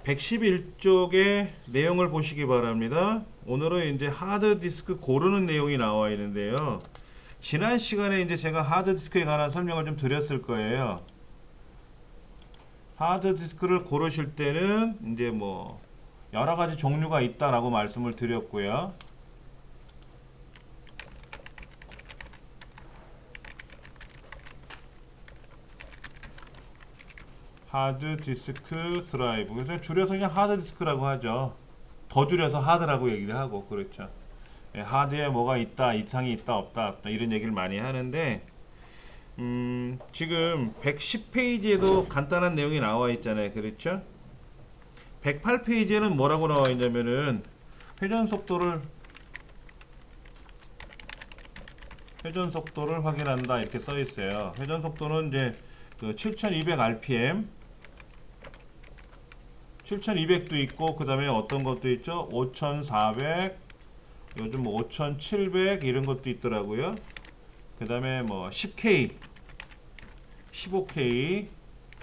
111쪽의 내용을 보시기 바랍니다. 오늘은 이제 하드디스크 고르는 내용이 나와 있는데요. 지난 시간에 이제 제가 하드디스크에 관한 설명을 좀 드렸을 거예요. 하드디스크를 고르실 때는 이제 뭐 여러 가지 종류가 있다라고 말씀을 드렸고요. 하드디스크 드라이브. 그래서 줄여서 그냥 하드디스크라고 하죠. 더 줄여서 하드라고 얘기를 하고, 그렇죠. 예, 하드에 뭐가 있다, 이상이 있다, 없다, 이런 얘기를 많이 하는데, 지금 110페이지에도 간단한 내용이 나와 있잖아요. 그렇죠? 108페이지에는 뭐라고 나와 있냐면은, 회전 속도를 확인한다. 이렇게 써 있어요. 회전 속도는 이제 그 7200rpm, 7200도 있고, 그 다음에 어떤 것도 있죠? 5400, 요즘 뭐 5700 이런 것도 있더라고요. 그 다음에 뭐 10K, 15K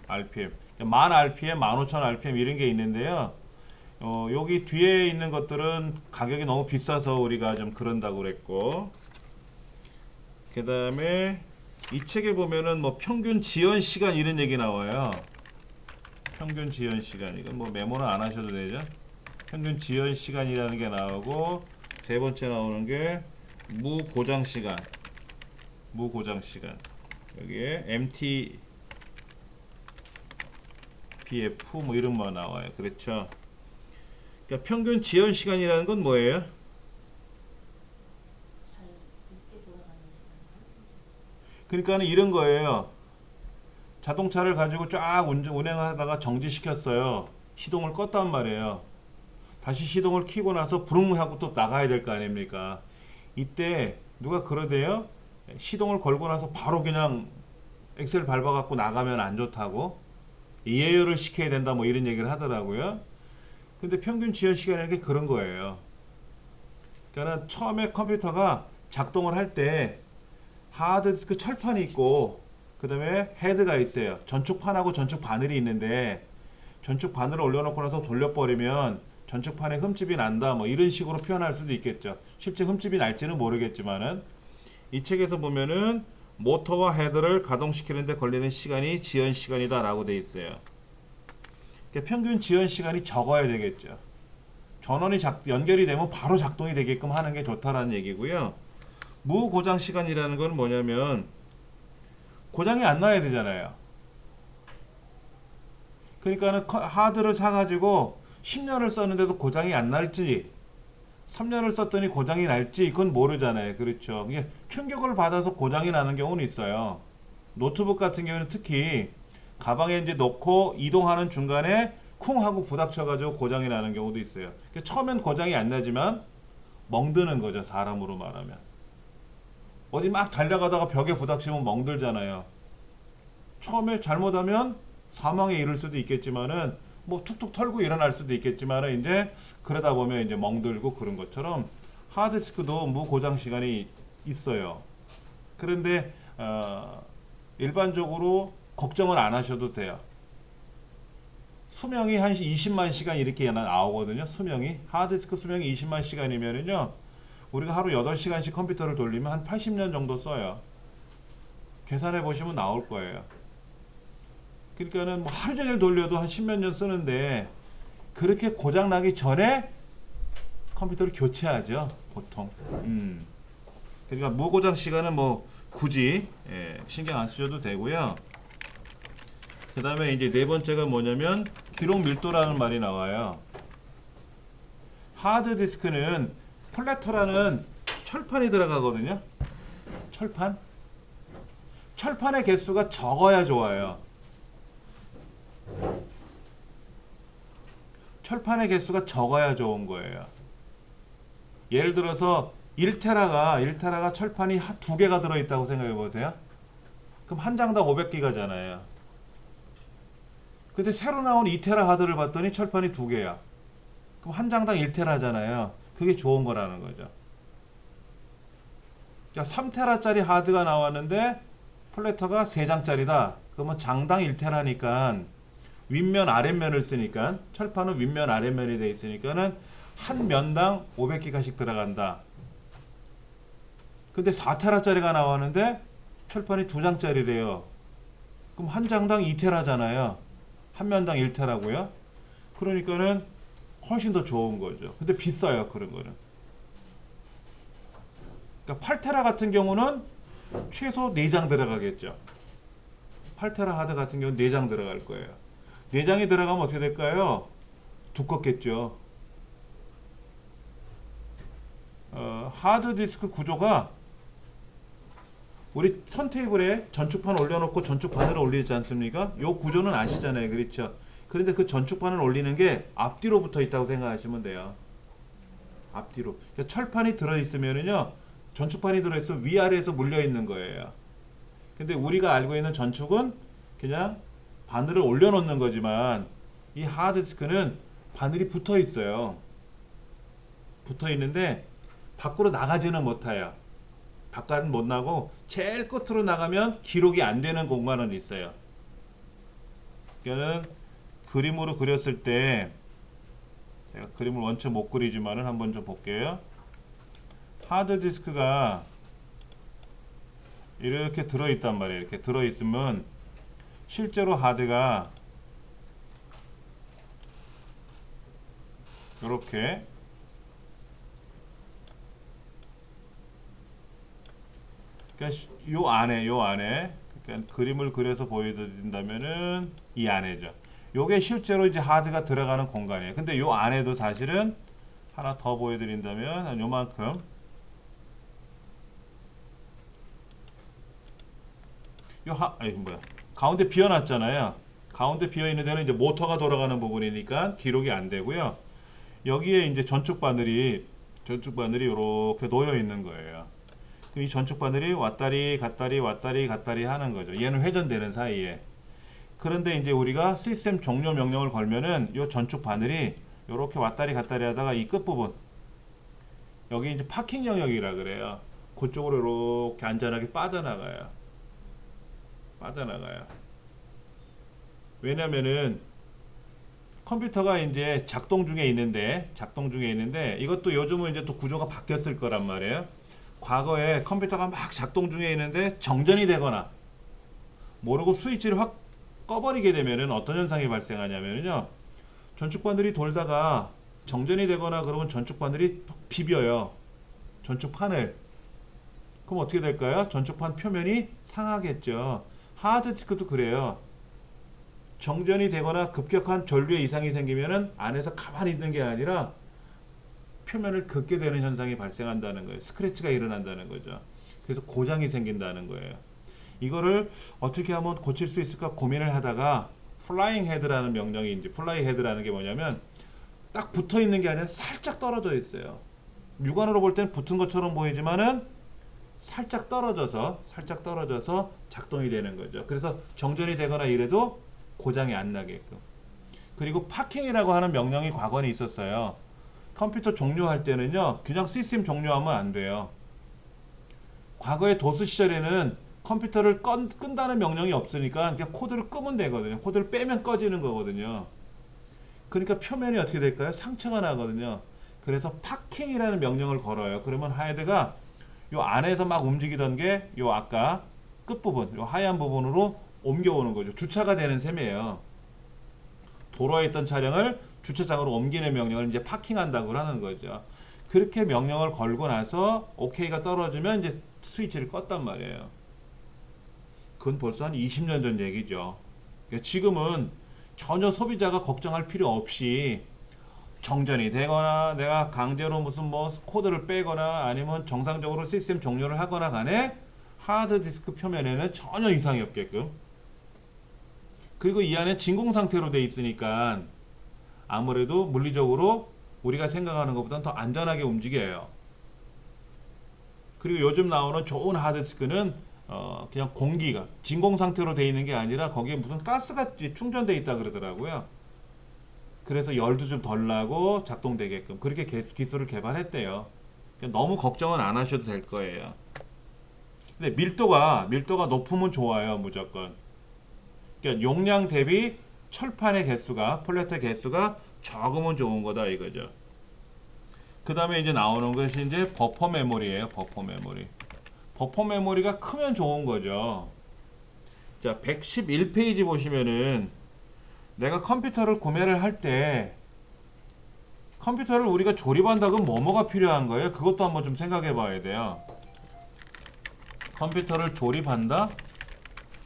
RPM, 1000rpm, 15000rpm 이런 게 있는데요. 여기 뒤에 있는 것들은 가격이 너무 비싸서 우리가 좀 그런다고 그랬고, 그 다음에 이 책에 보면은 뭐 평균 지연 시간 이런 얘기 나와요. 평균 지연 시간, 이건 뭐 메모는 안 하셔도 되죠. 평균 지연 시간이라는 게 나오고, 세 번째 나오는 게 무고장 시간. 여기에 MTBF 뭐 이런 거 나와요. 그렇죠. 그러니까 평균 지연 시간이라는 건 뭐예요? 그러니까는 이런 거예요. 자동차를 가지고 쫙 운행하다가 정지시켰어요. 시동을 껐단 말이에요. 다시 시동을 켜고 나서 부릉 하고 또 나가야 될 거 아닙니까? 이때 누가 그러대요? 시동을 걸고 나서 바로 그냥 엑셀 밟아갖고 나가면 안 좋다고, 예열을 시켜야 된다 뭐 이런 얘기를 하더라고요. 근데 평균 지연 시간이라는 게 그런 거예요. 그러니까 처음에 컴퓨터가 작동을 할 때 하드디스크 철판이 있고, 그 다음에 헤드가 있어요. 전축판하고 전축 바늘이 있는데, 전축 바늘을 올려놓고 나서 돌려버리면 전축판에 흠집이 난다 뭐 이런 식으로 표현할 수도 있겠죠. 실제 흠집이 날지는 모르겠지만은, 이 책에서 보면은 모터와 헤드를 가동시키는데 걸리는 시간이 지연 시간이다 라고 돼 있어요. 그러니까 평균 지연 시간이 적어야 되겠죠. 전원이 연결이 되면 바로 작동이 되게끔 하는 게 좋다라는 얘기고요. 무고장 시간이라는 건 뭐냐면, 고장이 안 나야 되잖아요. 그러니까는 하드를 사가지고 10년을 썼는데도 고장이 안 날지, 3년을 썼더니 고장이 날지, 그건 모르잖아요. 그렇죠. 이게 충격을 받아서 고장이 나는 경우는 있어요. 노트북 같은 경우는 특히 가방에 이제 넣고 이동하는 중간에 쿵 하고 부닥쳐가지고 고장이 나는 경우도 있어요. 그러니까 처음엔 고장이 안 나지만 멍드는 거죠. 사람으로 말하면. 어디 막 달려가다가 벽에 부닥치면 멍들잖아요. 처음에 잘못하면 사망에 이를 수도 있겠지만은, 뭐 툭툭 털고 일어날 수도 있겠지만은, 이제 그러다 보면 이제 멍들고 그런 것처럼 하드디스크도 무고장 시간이 있어요. 그런데 일반적으로 걱정을 안 하셔도 돼요. 수명이 한 20만 시간 이렇게 나오거든요. 수명이, 하드디스크 수명이 20만 시간이면은요, 우리가 하루 8시간씩 컴퓨터를 돌리면 한 80년 정도 써요. 계산해 보시면 나올 거예요. 그러니까는 뭐 하루 종일 돌려도 한 10몇 년 쓰는데, 그렇게 고장 나기 전에 컴퓨터를 교체하죠, 보통. 그러니까 무고장 시간은 뭐 굳이 신경 안 쓰셔도 되고요. 그 다음에 이제 네 번째가 뭐냐면 기록 밀도라는 말이 나와요. 하드디스크는 플래터라는 철판이 들어가거든요. 철판의 개수가 적어야 좋아요. 철판의 개수가 적어야 좋은 거예요. 예를 들어서 1테라가 철판이 두 개가 들어있다고 생각해 보세요. 그럼 한 장당 500기가잖아요. 근데 새로 나온 2테라 하드를 봤더니 철판이 두 개야. 그럼 한 장당 1테라잖아요. 그게 좋은 거라는 거죠. 3테라짜리 하드가 나왔는데 플래터가 3장짜리다. 그러면 장당 1테라니까 윗면 아랫면을 쓰니까 철판은 윗면 아랫면이 돼 있으니까는 한 면당 500기가씩 들어간다. 근데 4테라짜리가 나왔는데 철판이 2장짜리래요. 그럼 한 장당 2테라잖아요. 한 면당 1테라고요. 그러니까는 훨씬 더 좋은 거죠. 근데 비싸요, 그런 거는. 그러니까 8테라 같은 경우는 최소 4장 들어가겠죠. 8테라 하드 같은 경우는 4장 들어갈 거예요. 4장이 들어가면 어떻게 될까요? 두껍겠죠. 하드디스크 구조가 우리 턴테이블에 전축판 올려놓고 전축판을 올리지 않습니까? 요 구조는 아시잖아요. 그렇죠? 그런데 그 전축판을 올리는 게 앞뒤로 붙어 있다고 생각하시면 돼요. 앞뒤로. 그러니까 철판이 들어있으면은요, 전축판이 들어있으면 위아래에서 물려있는 거예요. 근데 우리가 알고 있는 전축은 그냥 바늘을 올려놓는 거지만 이 하드디스크는 바늘이 붙어 있어요. 붙어 있는데 밖으로 나가지는 못해요. 바깥은 못 나고 제일 끝으로 나가면 기록이 안 되는 공간은 있어요. 그러니까 그림으로 그렸을 때 제가 그림을 원체 못 그리지만은 한번 좀 볼게요. 하드디스크가 이렇게 들어있단 말이에요. 이렇게 들어있으면 실제로 하드가 이렇게 그러니까 요 안에 그러니까 그림을 그려서 보여드린다면은 이 안에죠. 요게 실제로 이제 하드가 들어가는 공간이에요. 근데 요 안에도 사실은 하나 더 보여드린다면 한 요만큼 가운데 비어놨잖아요. 가운데 비어있는 데는 이제 모터가 돌아가는 부분이니까 기록이 안 되고요. 여기에 이제 전축 바늘이 이렇게 놓여 있는 거예요. 이 전축 바늘이 왔다리 갔다리 왔다리 갔다리 하는 거죠. 얘는 회전되는 사이에. 그런데 이제 우리가 시스템 종료 명령을 걸면은 이 전축 바늘이 이렇게 왔다리 갔다리 하다가 이 끝부분 여기 이제 파킹 영역이라 그래요. 그쪽으로 이렇게 안전하게 빠져나가요. 왜냐면은 컴퓨터가 이제 작동 중에 있는데 이것도 요즘은 이제 또 구조가 바뀌었을 거란 말이에요. 과거에 컴퓨터가 막 작동 중에 있는데 정전이 되거나 모르고 스위치를 확 꺼버리게 되면은 어떤 현상이 발생하냐면요. 전축 바늘이 돌다가 정전이 되거나 그러면 전축 바늘이 비벼요. 전축판을. 그럼 어떻게 될까요? 전축판 표면이 상하겠죠. 하드디스크도 그래요. 정전이 되거나 급격한 전류의 이상이 생기면은 안에서 가만히 있는 게 아니라 표면을 긋게 되는 현상이 발생한다는 거예요. 스크래치가 일어난다는 거죠. 그래서 고장이 생긴다는 거예요. 이거를 어떻게 하면 고칠 수 있을까 고민을 하다가 플라잉 헤드라는 명령이 이제 플라이 헤드라는 게 뭐냐면 딱 붙어 있는 게 아니라 살짝 떨어져 있어요. 육안으로 볼 때는 붙은 것처럼 보이지만은 살짝 떨어져서 작동이 되는 거죠. 그래서 정전이 되거나 이래도 고장이 안 나게끔. 그리고 파킹이라고 하는 명령이 과거에 있었어요. 컴퓨터 종료할 때는요, 그냥 시스템 종료하면 안 돼요. 과거에 도스 시절에는 컴퓨터를 끈다는 명령이 없으니까 그냥 코드를 끄면 되거든요. 코드를 빼면 꺼지는 거거든요. 그러니까 표면이 어떻게 될까요? 상처가 나거든요. 그래서 파킹이라는 명령을 걸어요. 그러면 하드가 요 안에서 막 움직이던 게 요 아까 끝부분, 요 하얀 부분으로 옮겨오는 거죠. 주차가 되는 셈이에요. 도로에 있던 차량을 주차장으로 옮기는 명령을 이제 파킹한다고 하는 거죠. 그렇게 명령을 걸고 나서 OK가 떨어지면 이제 스위치를 껐단 말이에요. 그건 벌써 한 20년 전 얘기죠. 지금은 전혀 소비자가 걱정할 필요 없이 정전이 되거나 내가 강제로 무슨 뭐 코드를 빼거나 아니면 정상적으로 시스템 종료를 하거나 간에 하드디스크 표면에는 전혀 이상이 없게끔, 그리고 이 안에 진공 상태로 돼 있으니까 아무래도 물리적으로 우리가 생각하는 것보다는 더 안전하게 움직여요. 그리고 요즘 나오는 좋은 하드디스크는 그냥 공기가 진공 상태로 돼 있는 게 아니라 거기에 무슨 가스가 충전돼 있다 그러더라고요. 그래서 열도 좀 덜 나고 작동되게끔 그렇게 기술을 개발했대요. 그러니까 너무 걱정은 안 하셔도 될 거예요. 근데 밀도가 높으면 좋아요, 무조건. 그러니까 용량 대비 철판의 개수가, 플랫의 개수가 적으면 좋은 거다 이거죠. 그 다음에 이제 나오는 것이 이제 버퍼 메모리예요. 버퍼 메모리. 버퍼 메모리가 크면 좋은 거죠. 자, 111페이지 보시면은 내가 컴퓨터를 구매를 할 때 컴퓨터를 우리가 조립한다 그러면 뭐가 필요한 거예요? 그것도 한번 좀 생각해 봐야 돼요. 컴퓨터를 조립한다?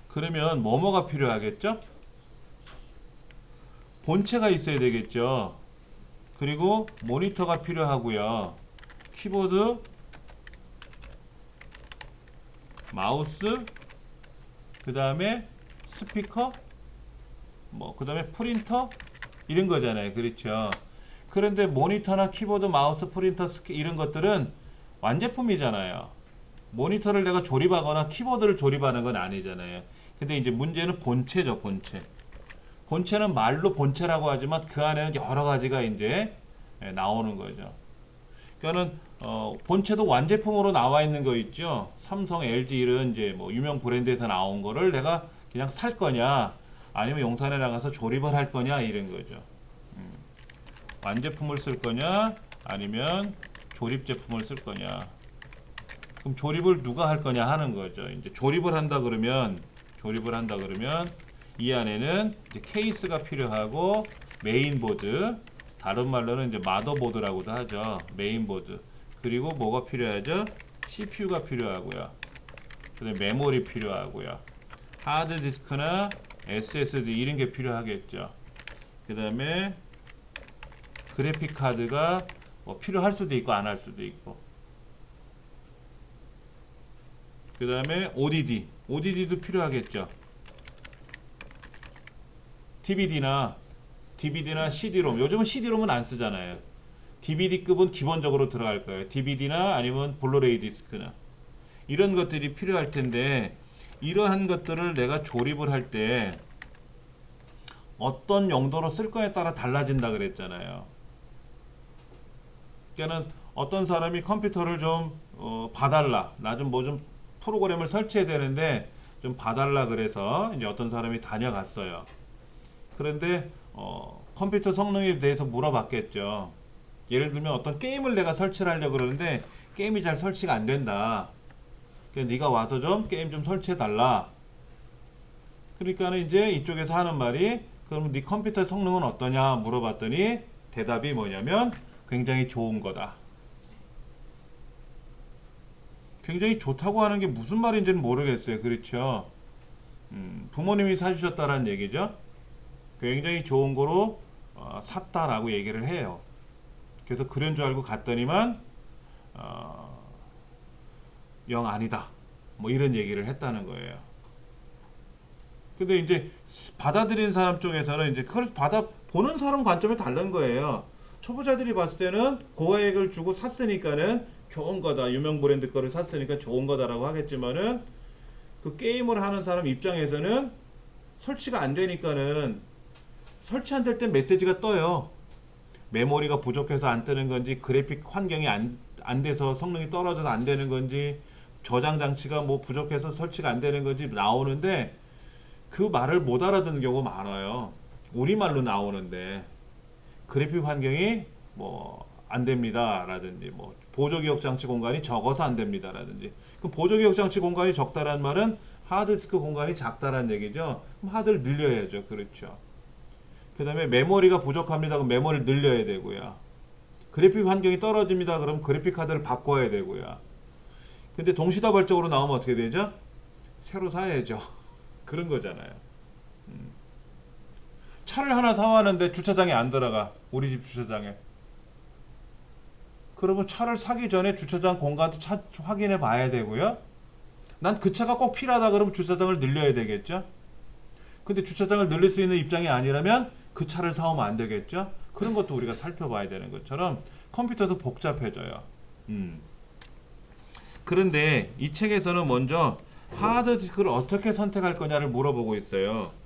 그러면 뭐가 필요하겠죠? 본체가 있어야 되겠죠. 그리고 모니터가 필요하고요. 키보드, 마우스, 그 다음에 스피커, 그 다음에 프린터 이런 거잖아요. 그렇죠. 그런데 모니터나 키보드, 마우스, 프린터, 이런 것들은 완제품이잖아요. 모니터를 내가 조립하거나 키보드를 조립하는 건 아니잖아요. 근데 이제 문제는 본체죠. 본체. 본체는 말로 본체라고 하지만 그 안에는 여러 가지가 이제 나오는 거죠. 그러니까는 본체도 완제품으로 나와 있는 거 있죠. 삼성, LG 이런 이제 유명 브랜드에서 나온 거를 내가 그냥 살 거냐, 아니면 용산에 나가서 조립을 할 거냐 이런 거죠. 완제품을 쓸 거냐, 아니면 조립 제품을 쓸 거냐. 그럼 조립을 누가 할 거냐 하는 거죠. 이제 조립을 한다 그러면 이 안에는 이제 케이스가 필요하고 메인보드, 다른 말로는 이제 마더보드라고도 하죠. 메인보드. 그리고 뭐가 필요하죠? CPU가 필요하고요. 그다음에 메모리 필요하고요. 하드디스크나 SSD 이런 게 필요하겠죠. 그다음에 그래픽 카드가 필요할 수도 있고 안 할 수도 있고. 그다음에 ODD도 필요하겠죠. DVD나 CD롬. 요즘은 CD롬은 안 쓰잖아요. DVD급은 기본적으로 들어갈 거예요. DVD나 아니면 블루레이 디스크나 이런 것들이 필요할 텐데, 이러한 것들을 내가 조립을 할 때 어떤 용도로 쓸 거에 따라 달라진다 그랬잖아요. 그러니까는 어떤 사람이 컴퓨터를 좀 봐달라, 나 좀 좀 프로그램을 설치해야 되는데 좀 봐달라 그래서 이제 어떤 사람이 다녀갔어요. 그런데 컴퓨터 성능에 대해서 물어봤겠죠. 예를 들면 어떤 게임을 내가 설치를 하려고 그러는데 게임이 잘 설치가 안 된다. 그러니까 네가 와서 좀 게임 좀 설치해 달라. 그러니까는 이제 이쪽에서 하는 말이, 그럼 네 컴퓨터 성능은 어떠냐 물어봤더니 대답이 뭐냐면 굉장히 좋은 거다. 굉장히 좋다고 하는 게 무슨 말인지는 모르겠어요. 그렇죠. 부모님이 사주셨다라는 얘기죠. 굉장히 좋은 거로 샀다라고 얘기를 해요. 그래서 그런 줄 알고 갔더니만 영 아니다. 이런 얘기를 했다는 거예요. 근데 이제 받아들인 사람 쪽에서는 이제 그걸 보는 사람 관점이 다른 거예요. 초보자들이 봤을 때는 고가액을 주고 샀으니까는 좋은 거다. 유명 브랜드 거를 샀으니까 좋은 거다라고 하겠지만은, 그 게임을 하는 사람 입장에서는 설치가 안 되니까는, 설치 안 될 때 메시지가 떠요. 메모리가 부족해서 안 뜨는 건지, 그래픽 환경이 안 돼서 성능이 떨어져서 안 되는 건지, 저장 장치가 부족해서 설치가 안 되는 건지 나오는데, 그 말을 못 알아듣는 경우가 많아요. 우리말로 나오는데 그래픽 환경이 안 됩니다 라든지, 보조기억 장치 공간이 적어서 안 됩니다 라든지. 그럼 보조기억 장치 공간이 적다란 말은 하드디스크 공간이 작다란 얘기죠. 그럼 하드를 늘려야죠. 그렇죠. 그 다음에 메모리가 부족합니다. 그럼 메모리를 늘려야 되고요. 그래픽 환경이 떨어집니다. 그럼 그래픽 카드를 바꿔야 되고요. 근데 동시다발적으로 나오면 어떻게 되죠? 새로 사야죠. 그런 거잖아요. 차를 하나 사왔는데 주차장에 안 들어가. 우리 집 주차장에. 그러면 차를 사기 전에 주차장 공간도 확인해 봐야 되고요. 난 그 차가 꼭 필요하다 그러면 주차장을 늘려야 되겠죠. 근데 주차장을 늘릴 수 있는 입장이 아니라면 그 차를 사오면 안 되겠죠. 그런 것도 우리가 살펴봐야 되는 것처럼 컴퓨터도 복잡해져요. 그런데 이 책에서는 먼저 하드디스크를 어떻게 선택할 거냐를 물어보고 있어요.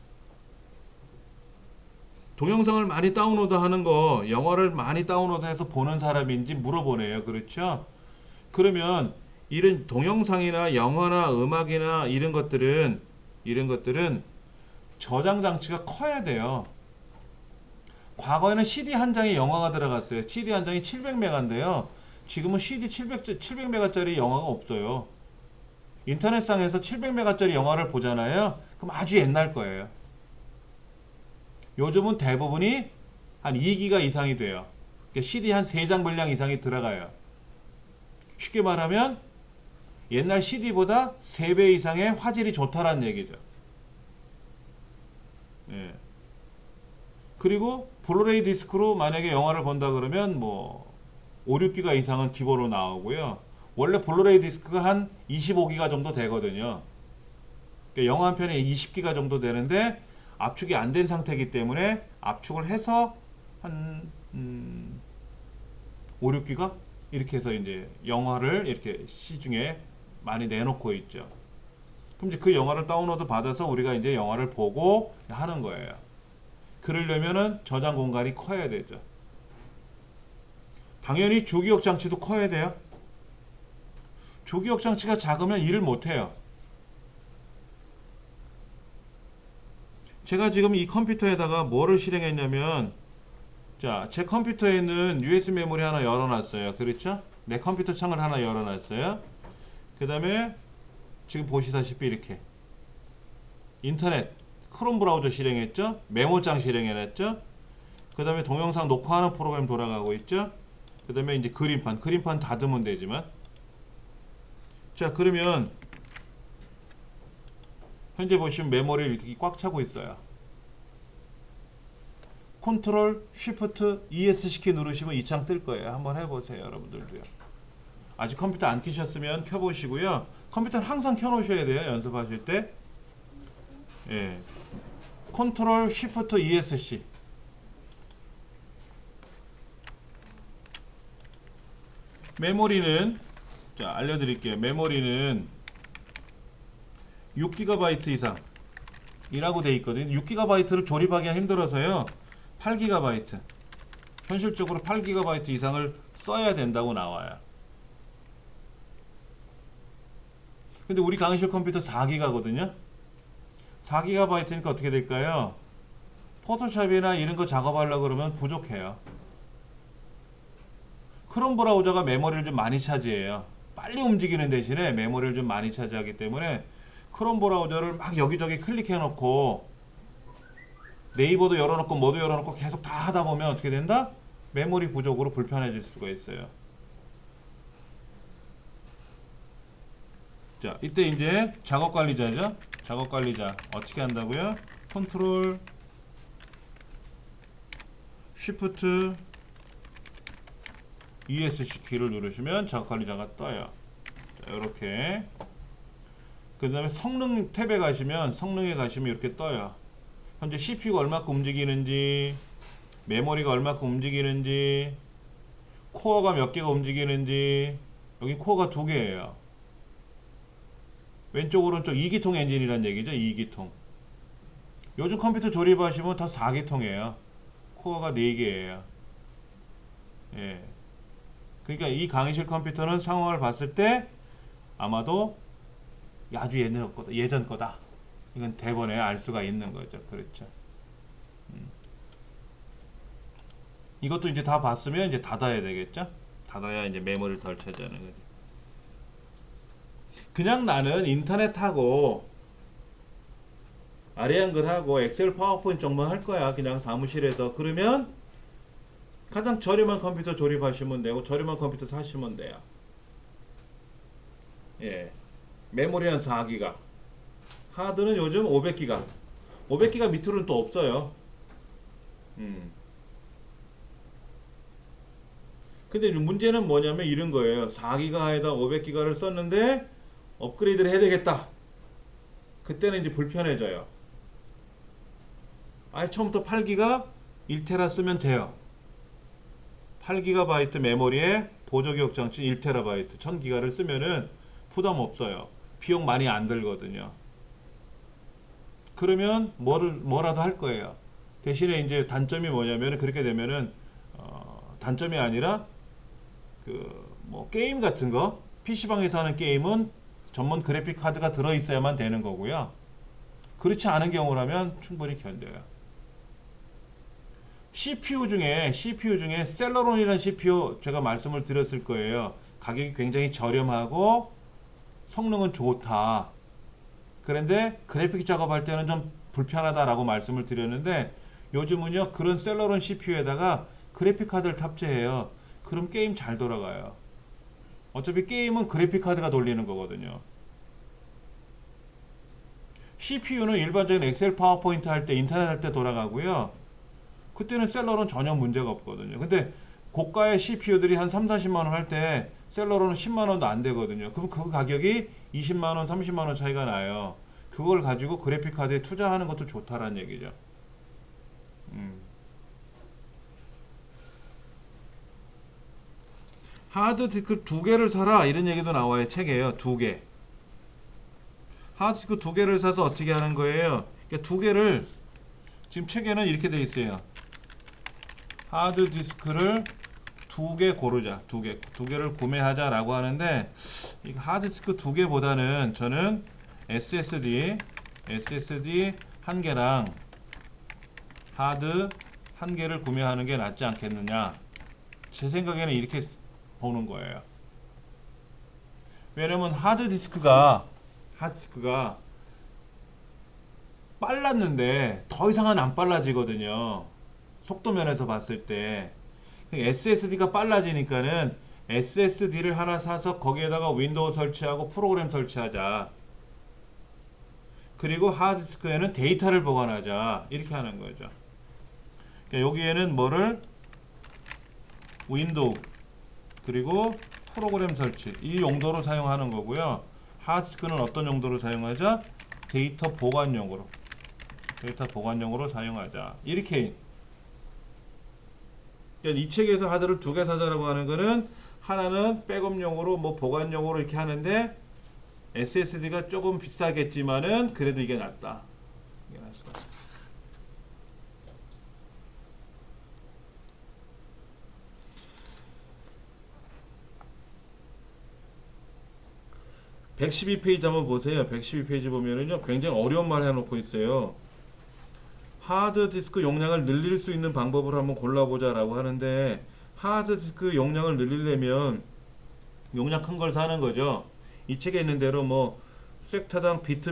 동영상을 많이 다운로드 하는 거, 영화를 많이 다운로드해서 보는 사람인지 물어보네요. 그렇죠? 그러면 이런 동영상이나 영화나 음악이나 이런 것들은 저장 장치가 커야 돼요. 과거에는 CD 한 장에 영화가 들어갔어요. CD 한 장이 700메가인데요. 지금은 CD 700메가짜리 영화가 없어요. 인터넷상에서 700메가짜리 영화를 보잖아요. 그럼 아주 옛날 거예요. 요즘은 대부분이 한 2기가 이상이 돼요. 그러니까 CD 한 3장 분량 이상이 들어가요. 쉽게 말하면 옛날 CD보다 3배 이상의 화질이 좋다라는 얘기죠. 예. 그리고 블루레이 디스크로 만약에 영화를 본다 그러면 뭐 5, 6기가 이상은 기본으로 나오고요. 원래 블루레이 디스크가 한 25기가 정도 되거든요. 그러니까 영화 한 편에 20기가 정도 되는데 압축이 안 된 상태이기 때문에 압축을 해서 한 5, 6기가 이렇게 해서 이제 영화를 이렇게 시중에 많이 내놓고 있죠. 그럼 이제 그 영화를 다운로드 받아서 우리가 이제 영화를 보고 하는 거예요. 그러려면은 저장 공간이 커야 되죠. 당연히 주기억 장치도 커야 돼요. 주기억 장치가 작으면 일을 못 해요. 제가 지금 이 컴퓨터에다가 뭐를 실행했냐면, 자, 제 컴퓨터에는 USB 메모리 하나 열어놨어요. 그렇죠? 내 컴퓨터 창을 하나 열어놨어요. 그 다음에 지금 보시다시피 이렇게 인터넷 크롬 브라우저 실행했죠. 메모장 실행해놨죠. 그 다음에 동영상 녹화하는 프로그램 돌아가고 있죠. 그 다음에 이제 그림판 닫으면 되지만, 자, 그러면 현재 보시면 메모리를 이렇게 꽉 차고 있어요. 컨트롤 쉬프트 ES 키 누르시면 이 창 뜰 거예요. 한번 해보세요, 여러분들도요. 아직 컴퓨터 안 켜셨으면 켜보시고요. 컴퓨터는 항상 켜놓으셔야 돼요, 연습하실 때. 예. 컨트롤 쉬프트 ESC. 메모리는, 자, 알려드릴게요. 메모리는 6GB 이상 이라고 돼 있거든요. 6GB를 조립하기가 힘들어서요. 8GB. 현실적으로 8GB 이상을 써야 된다고 나와요. 근데 우리 강의실 컴퓨터 4기가거든요. 4GB니까 어떻게 될까요? 포토샵이나 이런 거 작업하려고 그러면 부족해요. 크롬 브라우저가 메모리를 좀 많이 차지해요. 빨리 움직이는 대신에 메모리를 좀 많이 차지하기 때문에 크롬 브라우저를 막 여기저기 클릭해 놓고 네이버도 열어놓고 뭐도 열어놓고 계속 다 하다 보면 어떻게 된다? 메모리 부족으로 불편해질 수가 있어요. 자, 이때 이제 작업 관리자죠. 작업 관리자 어떻게 한다고요? 컨트롤 쉬프트 ESC 키를 누르시면 작업 관리자가 떠요. 자, 이렇게. 그 다음에 성능 탭에 가시면 성능에 가시면 이렇게 떠요. 현재 CPU가 얼마큼 움직이는지, 메모리가 얼마큼 움직이는지, 코어가 몇 개가 움직이는지. 여기 코어가 2개예요. 왼쪽 오른쪽 2기통 엔진이란 얘기죠. 2기통. 요즘 컴퓨터 조립하시면 다 4기통이에요. 코어가 4개예요. 예. 그러니까 이 강의실 컴퓨터는 상황을 봤을 때 아마도 아주 예전 거다. 이건 대본에 알 수가 있는 거죠. 그렇죠. 이것도 이제 다 봤으면 이제 닫아야 되겠죠. 닫아야 이제 메모리를 덜 차지하는 거죠. 그냥 나는 인터넷하고 아리안글하고 엑셀 파워포인트 정도만 할 거야. 그냥 사무실에서. 그러면 가장 저렴한 컴퓨터 조립하시면 되고 저렴한 컴퓨터 사시면 돼요. 예. 메모리는 4기가. 하드는 요즘 500기가. 500기가 밑으로는 또 없어요. 근데 문제는 뭐냐면 이런 거예요. 4기가에다 500기가를 썼는데 업그레이드를 해야 되겠다. 그때는 이제 불편해져요. 아예 처음부터 8기가 1테라 쓰면 돼요. 8GB 메모리에 보조기억 장치 1TB 1000기가를 쓰면은 부담 없어요. 비용 많이 안 들거든요. 그러면 뭐라도 할 거예요. 대신에 이제 단점이 뭐냐면 그렇게 되면은 단점이 아니라 그 뭐 게임 같은 거 PC방에서 하는 게임은 전문 그래픽 카드가 들어 있어야만 되는 거고요. 그렇지 않은 경우라면 충분히 견뎌요. CPU 중에 셀러론이라는 CPU 제가 말씀을 드렸을 거예요. 가격이 굉장히 저렴하고 성능은 좋다. 그런데 그래픽 작업할 때는 좀 불편하다라고 말씀을 드렸는데 요즘은요 그런 셀러론 CPU에다가 그래픽 카드를 탑재해요. 그럼 게임 잘 돌아가요. 어차피 게임은 그래픽 카드가 돌리는 거거든요. CPU는 일반적인 엑셀 파워포인트 할 때 인터넷 할 때 돌아가고요. 그때는 셀러론 전혀 문제가 없거든요. 근데 고가의 CPU들이 한 3, 40만 원 할 때 셀러론은 10만 원도 안 되거든요. 그럼 그 가격이 20만 원, 30만 원 차이가 나요. 그걸 가지고 그래픽 카드에 투자하는 것도 좋다라는 얘기죠. 하드디스크 두 개를 사라 이런 얘기도 나와요. 책에요. 두 개. 하드디스크 두 개를 사서 어떻게 하는 거예요? 그러니까 두 개를 지금 책에는 이렇게 돼 있어요. 하드디스크를 두 개 고르자. 두 개를 구매하자라고 하는데 이 하드디스크 두 개보다는 저는 SSD 한 개랑 하드 한 개를 구매하는 게 낫지 않겠느냐. 제 생각에는 이렇게 보는 거예요. 왜냐면 하드디스크가 빨랐는데 더 이상은 안 빨라지거든요. 속도 면에서 봤을 때 SSD가 빨라지니까는 SSD를 하나 사서 거기에다가 윈도우 설치하고 프로그램 설치하자. 그리고 하드디스크에는 데이터를 보관하자. 이렇게 하는 거죠. 그러니까 여기에는 뭐를 윈도우 그리고 프로그램 설치 이 용도로 사용하는 거고요. 하드디스크는 어떤 용도로 사용하자? 데이터 보관용으로 사용하자. 이렇게. 그러니까 이 책에서 하드를 두 개 사자라고 하는 거는 하나는 백업용으로 뭐 보관용으로 이렇게 하는데 SSD가 조금 비싸겠지만은 그래도 이게 낫다. 이게 낫다. 112페이지 한번 보세요. 112페이지 보면은요 굉장히 어려운 말 해놓고 있어요. 하드디스크 용량을 늘릴 수 있는 방법을 한번 골라보자 라고 하는데 하드디스크 용량을 늘리려면 용량 큰 걸 사는 거죠. 이 책에 있는 대로 뭐 섹터당 비트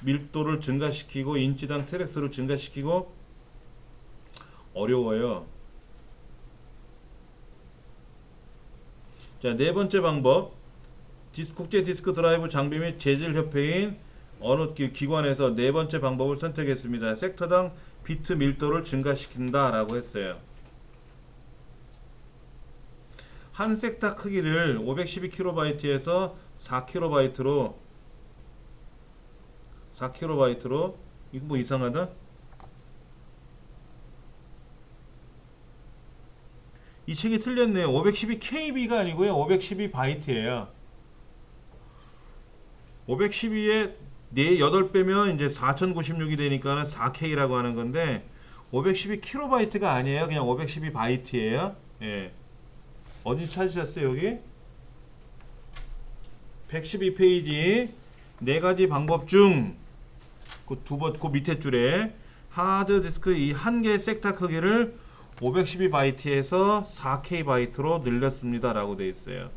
밀도를 증가시키고 인치당 트랙스를 증가시키고 어려워요. 자, 네 번째 방법. 국제 디스크 드라이브 장비 및 재질 협회인 어느 기관에서 네 번째 방법을 선택했습니다. 섹터당 비트 밀도를 증가시킨다 라고 했어요. 한 섹터 크기를 512kb에서 4kb로 이거 뭐 이상하다? 이 책이 틀렸네요. 512kb가 아니고요. 512바이트예요. 512에 8배면 이제 4096이 되니까는 4K라고 하는 건데 512kb가 아니에요. 그냥 512바이트예요. 예. 어디 찾으셨어요, 여기? 112페이지 네 가지 방법 중 그 밑에 줄에 하드디스크 이 한 개의 섹터 크기를 512바이트에서 4K 바이트로 늘렸습니다 라고 되어 있어요.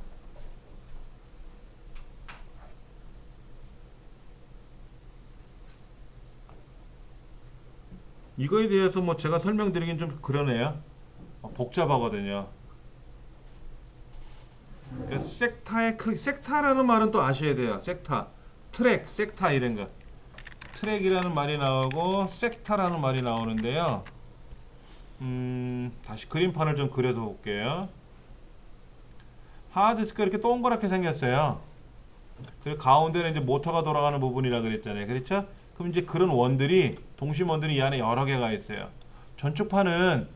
이거에 대해서 뭐 제가 설명드리긴 좀 그러네요. 복잡하거든요. 그러니까 섹타의 크기, 섹타라는 말은 또 아셔야 돼요. 섹타, 트랙, 섹타 이런 거. 트랙이라는 말이 나오고 섹타라는 말이 나오는데요. 다시 그림판을 좀 그려서 볼게요. 하드디스크가 이렇게 동그랗게 생겼어요. 그리고 가운데는 이제 모터가 돌아가는 부분이라 그랬잖아요. 그렇죠? 그럼 이제 그런 원들이 동심원들이 이 안에 여러 개가 있어요. 전축판은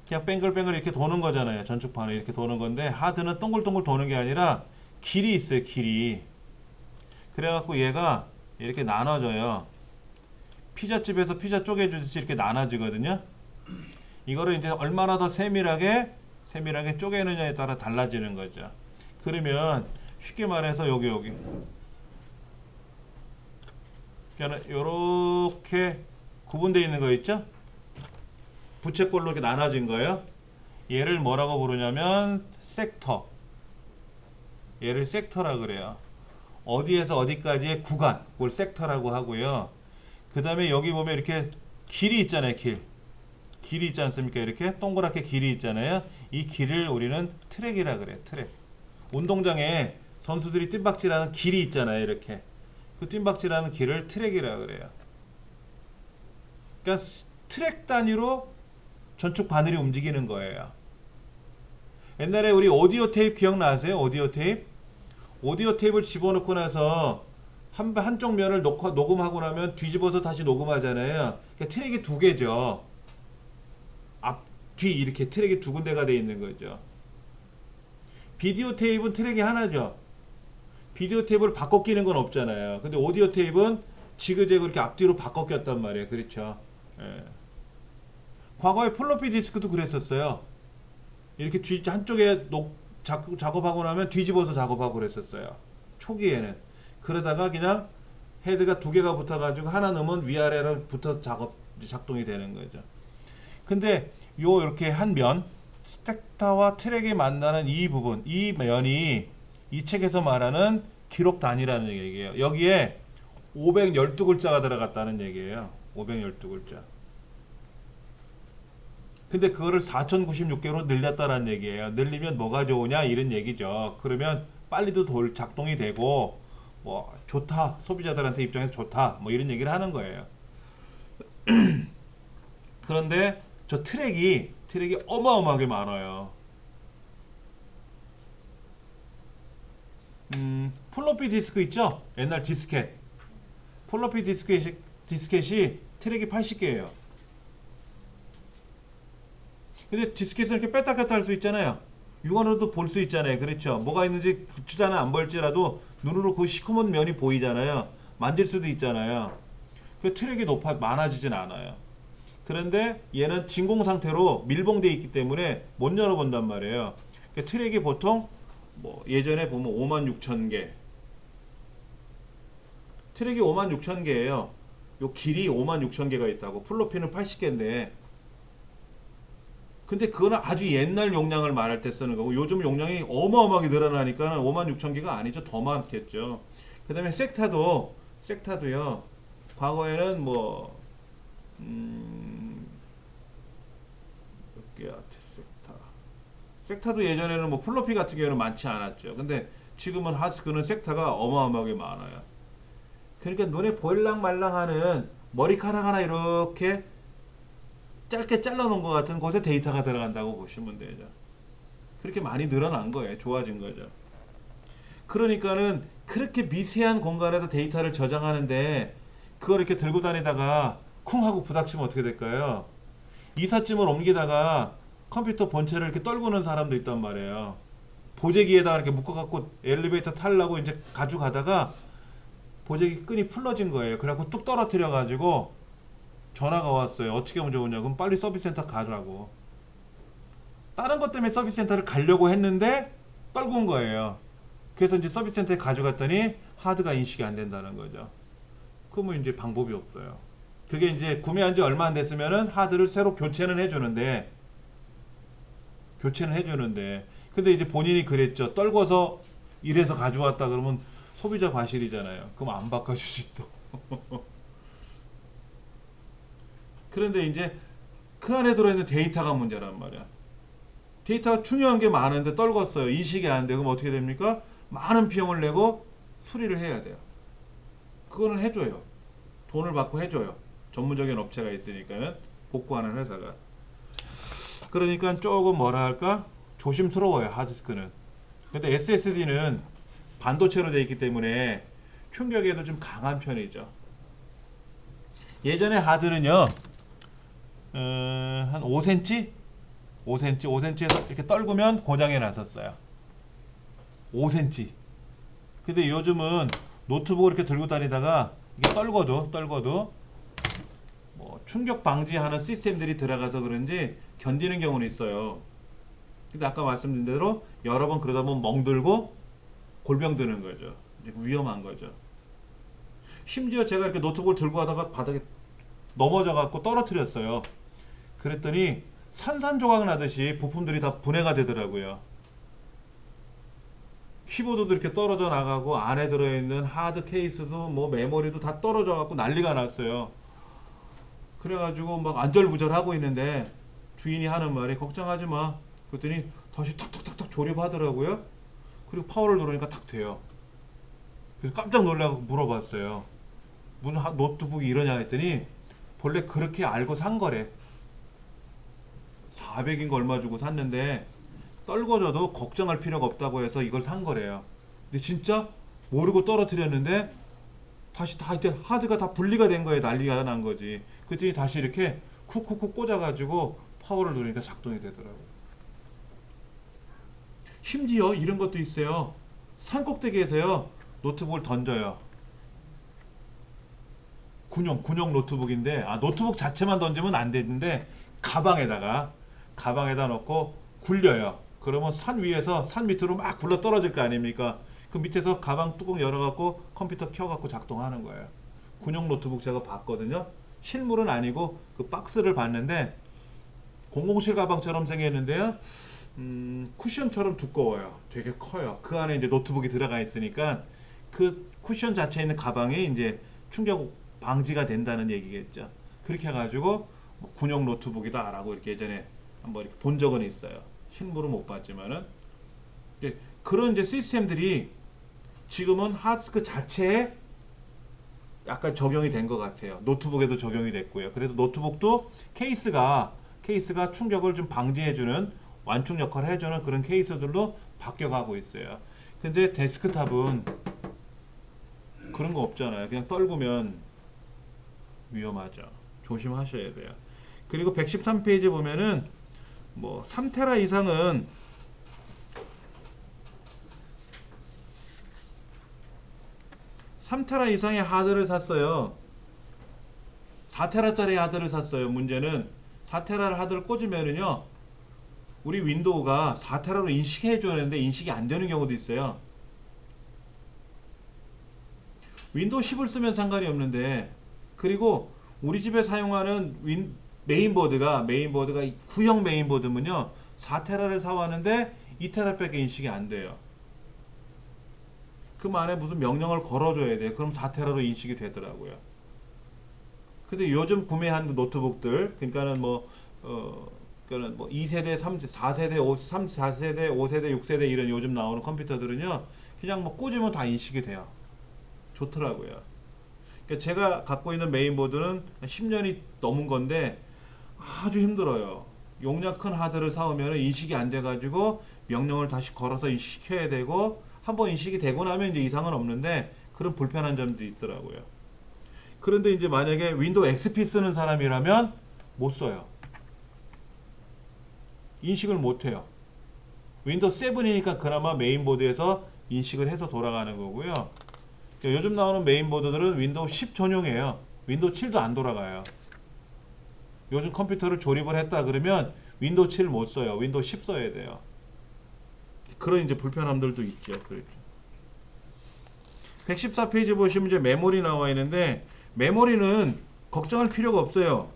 그냥 뱅글뱅글 이렇게 도는 거잖아요. 전축판은 이렇게 도는 건데 하드는 동글동글 도는 게 아니라 길이 있어요. 길이. 그래갖고 얘가 이렇게 나눠져요. 피자집에서 피자 쪼개주듯이 이렇게 나눠지거든요. 이거를 이제 얼마나 더 세밀하게 쪼개느냐에 따라 달라지는 거죠. 그러면 쉽게 말해서 여기 그러니까 이렇게 구분되어 있는 거 있죠? 부채꼴로 이렇게 나눠진 거예요. 얘를 뭐라고 부르냐면 섹터. 얘를 섹터라 그래요. 어디에서 어디까지의 구간, 그걸 섹터라고 하고요. 그 다음에 여기 보면 이렇게 길이 있잖아요. 길이 있지 않습니까? 이렇게 동그랗게 길이 있잖아요. 이 길을 우리는 트랙이라 그래요. 트랙. 운동장에 선수들이 뜀박질하는 길이 있잖아요. 이렇게 그 뜀박질하는 길을 트랙이라 그래요. 그러니까 트랙 단위로 전축 바늘이 움직이는 거예요. 옛날에 우리 오디오 테이프 기억나세요? 오디오 테이프? 오디오 테이프를 집어넣고 나서 한쪽 면을 녹음하고 나면 뒤집어서 다시 녹음하잖아요. 그러니까 트랙이 두 개죠. 앞, 뒤 이렇게 트랙이 두 군데가 되어 있는 거죠. 비디오 테이프는 트랙이 하나죠. 비디오 테이프를 바꿔 끼는 건 없잖아요. 근데 오디오 테이프는 지그재그 이렇게 앞뒤로 바꿔 꼈단 말이에요. 그렇죠. 예. 과거에 플로피 디스크도 그랬었어요. 이렇게 한쪽에 작업하고 나면 뒤집어서 작업하고 그랬었어요. 초기에는. 그러다가 그냥 헤드가 두 개가 붙어가지고 하나 넣으면 위아래로 붙어서 작동이 되는 거죠. 근데 이렇게 한 면, 스택타와 트랙이 만나는 이 부분, 이 면이 이 책에서 말하는 기록 단위라는 얘기예요. 여기에 512글자가 들어갔다는 얘기예요. 512글자. 근데 그거를 4096개로 늘렸다는 얘기예요. 늘리면 뭐가 좋으냐 이런 얘기죠. 그러면 빨리도 작동이 되고 뭐 좋다, 소비자들한테 입장에서 좋다, 뭐 이런 얘기를 하는 거예요. 그런데 저 트랙이 어마어마하게 많아요. 플로피 디스크 있죠? 옛날 디스켓. 플로피 디스켓이 트랙이 80개예요. 근데 디스켓은 이렇게 뺐다 꼈다 할 수 있잖아요. 육안으로도 볼 수 있잖아요. 그렇죠? 뭐가 있는지 붙이잖아 안 볼지라도 눈으로 그 시커먼 면이 보이잖아요. 만질 수도 있잖아요. 그 트랙이 많아지진 않아요. 그런데 얘는 진공 상태로 밀봉되어 있기 때문에 못 열어본단 말이에요. 그 트랙이 보통 뭐 예전에 보면 56,000개, 트랙이 56,000개예요. 요 길이 56,000개가 있다고. 플로피는 80개인데, 근데 그거는 아주 옛날 용량을 말할 때 쓰는 거고, 요즘 용량이 어마어마하게 늘어나니까 56,000개가 아니죠. 더 많겠죠. 그 다음에 섹타도요. 과거에는 뭐 몇 개야? 섹타도 예전에는 뭐 플로피 같은 경우는 많지 않았죠. 근데 지금은 하스크는 섹타가 어마어마하게 많아요. 그러니까 눈에 보일랑 말랑하는 머리카락 하나 이렇게 짧게 잘라놓은 것 같은 곳에 데이터가 들어간다고 보시면 되죠. 그렇게 많이 늘어난 거예요. 좋아진 거죠. 그러니까는 그렇게 미세한 공간에서 데이터를 저장하는데 그걸 이렇게 들고 다니다가 쿵 하고 부닥치면 어떻게 될까요? 이삿짐을 옮기다가 컴퓨터 본체를 이렇게 떨구는 사람도 있단 말이에요. 보재기에다가 이렇게 묶어갖고 엘리베이터 타려고 이제 가져가다가 보재기 끈이 풀러진 거예요. 그래갖고 뚝 떨어뜨려가지고 전화가 왔어요. 어떻게 하면 좋으냐고. 그럼 빨리 서비스센터 가라고. 다른 것 때문에 서비스센터를 가려고 했는데 떨군 거예요. 그래서 이제 서비스센터에 가져갔더니 하드가 인식이 안 된다는 거죠. 그러면 이제 방법이 없어요. 그게 이제 구매한 지 얼마 안 됐으면은 하드를 새로 교체는 해주는데 근데 이제 본인이 그랬죠. 떨궈서 이래서 가져왔다 그러면 소비자 과실이잖아요. 그럼 안 바꿔주지 또. 그런데 이제 그 안에 들어있는 데이터가 문제란 말이야. 데이터가 중요한 게 많은데 떨궜어요. 인식이 안 되고 그럼 어떻게 됩니까? 많은 비용을 내고 수리를 해야 돼요. 그거는 해줘요. 돈을 받고 해줘요. 전문적인 업체가 있으니까는 복구하는 회사가. 그러니까 조금 뭐라 할까? 조심스러워요. 하드디스크는. 근데 SSD는 반도체로 되어 있기 때문에 충격에도 좀 강한 편이죠. 예전에 하드는요. 한 5cm? 5cm에서 이렇게 떨구면 고장이 났었어요. 5cm. 근데 요즘은 노트북을 이렇게 들고 다니다가 이게 떨궈도 뭐 충격 방지하는 시스템들이 들어가서 그런지 견디는 경우는 있어요. 근데 아까 말씀드린 대로 여러 번 그러다 보면 멍들고 골병 드는 거죠. 위험한 거죠. 심지어 제가 이렇게 노트북을 들고 가다가 바닥에 넘어져 갖고 떨어뜨렸어요. 그랬더니 산산조각 나듯이 부품들이 다 분해가 되더라고요. 키보드도 이렇게 떨어져 나가고 안에 들어있는 하드 케이스도 뭐 메모리도 다 떨어져 갖고 난리가 났어요. 그래가지고 막 안절부절하고 있는데 주인이 하는 말이 걱정하지 마. 그랬더니 다시 탁탁탁탁 조립하더라고요. 그리고 파워를 누르니까 탁 돼요. 그래서 깜짝 놀라고 물어봤어요. 무슨 노트북이 이러냐 했더니 본래 그렇게 알고 산 거래. 400인가 얼마 주고 샀는데 떨궈져도 걱정할 필요가 없다고 해서 이걸 산 거래요. 근데 진짜 모르고 떨어뜨렸는데 다시 다 이제 하드가 다 분리가 된 거예요. 난리가 난 거지. 그랬더니 다시 이렇게 쿡쿡쿡 꽂아가지고 파워를 누르니까 작동이 되더라고요. 심지어 이런 것도 있어요. 산꼭대기에서요 노트북을 던져요. 군용 노트북인데 노트북 자체만 던지면 안 되는데 가방에다 넣고 굴려요. 그러면 산 위에서 산 밑으로 막 굴러 떨어질 거 아닙니까? 그 밑에서 가방 뚜껑 열어갖고 컴퓨터 켜갖고 작동하는 거예요. 군용 노트북 제가 봤거든요. 실물은 아니고 그 박스를 봤는데 007 가방처럼 생겼는데요. 쿠션처럼 두꺼워요. 되게 커요. 그 안에 이제 노트북이 들어가 있으니까 그 쿠션 자체에 있는 가방이 이제 충격 방지가 된다는 얘기겠죠. 그렇게 해가지고 뭐 군용 노트북이다라고 이렇게 예전에 한번 이렇게 본 적은 있어요. 실물은 못 봤지만은 그런 이제 시스템들이 지금은 하드디스크 자체에 약간 적용이 된 것 같아요. 노트북에도 적용이 됐고요. 그래서 노트북도 케이스가 충격을 좀 방지해주는 완충 역할을 해주는 그런 케이스들로 바뀌어가고 있어요. 근데 데스크탑은 그런 거 없잖아요. 그냥 떨구면 위험하죠. 조심하셔야 돼요. 그리고 113페이지 보면은 뭐 3테라 이상은 3테라 이상의 하드를 샀어요. 4테라짜리 하드를 샀어요. 문제는 4테라 하드를 꽂으면은요 우리 윈도우가 4테라로 인식해 줘야 되는데 인식이 안 되는 경우도 있어요. 윈도우 10을 쓰면 상관이 없는데, 그리고 우리 집에 사용하는 메인보드가 구형 메인보드면요 4테라를 사왔는데 2테라밖에 인식이 안 돼요. 그 안에 무슨 명령을 걸어줘야 돼. 그럼 4테라로 인식이 되더라고요. 근데 요즘 구매한 노트북들, 그러니까는 뭐 2세대, 3, 4세대, 4세대, 5세대, 6세대 이런 요즘 나오는 컴퓨터들은요 그냥 뭐 꽂으면 다 인식이 돼요. 좋더라고요. 그러니까 제가 갖고 있는 메인보드는 10년이 넘은 건데 아주 힘들어요. 용량 큰 하드를 사오면 인식이 안 돼가지고 명령을 다시 걸어서 인식시켜야 되고, 한번 인식이 되고 나면 이제 이상은 없는데 그런 불편한 점도 있더라고요. 그런데 이제 만약에 윈도우 XP 쓰는 사람이라면 못 써요. 인식을 못 해요. 윈도우 7이니까 그나마 메인보드에서 인식을 해서 돌아가는 거고요. 요즘 나오는 메인보드들은 윈도우 10 전용이에요. 윈도우 7도 안 돌아가요. 요즘 컴퓨터를 조립을 했다 그러면 윈도우 7 못 써요. 윈도우 10 써야 돼요. 그런 이제 불편함들도 있죠. 그렇죠. 114페이지 보시면 이제 메모리 나와 있는데, 메모리는 걱정할 필요가 없어요.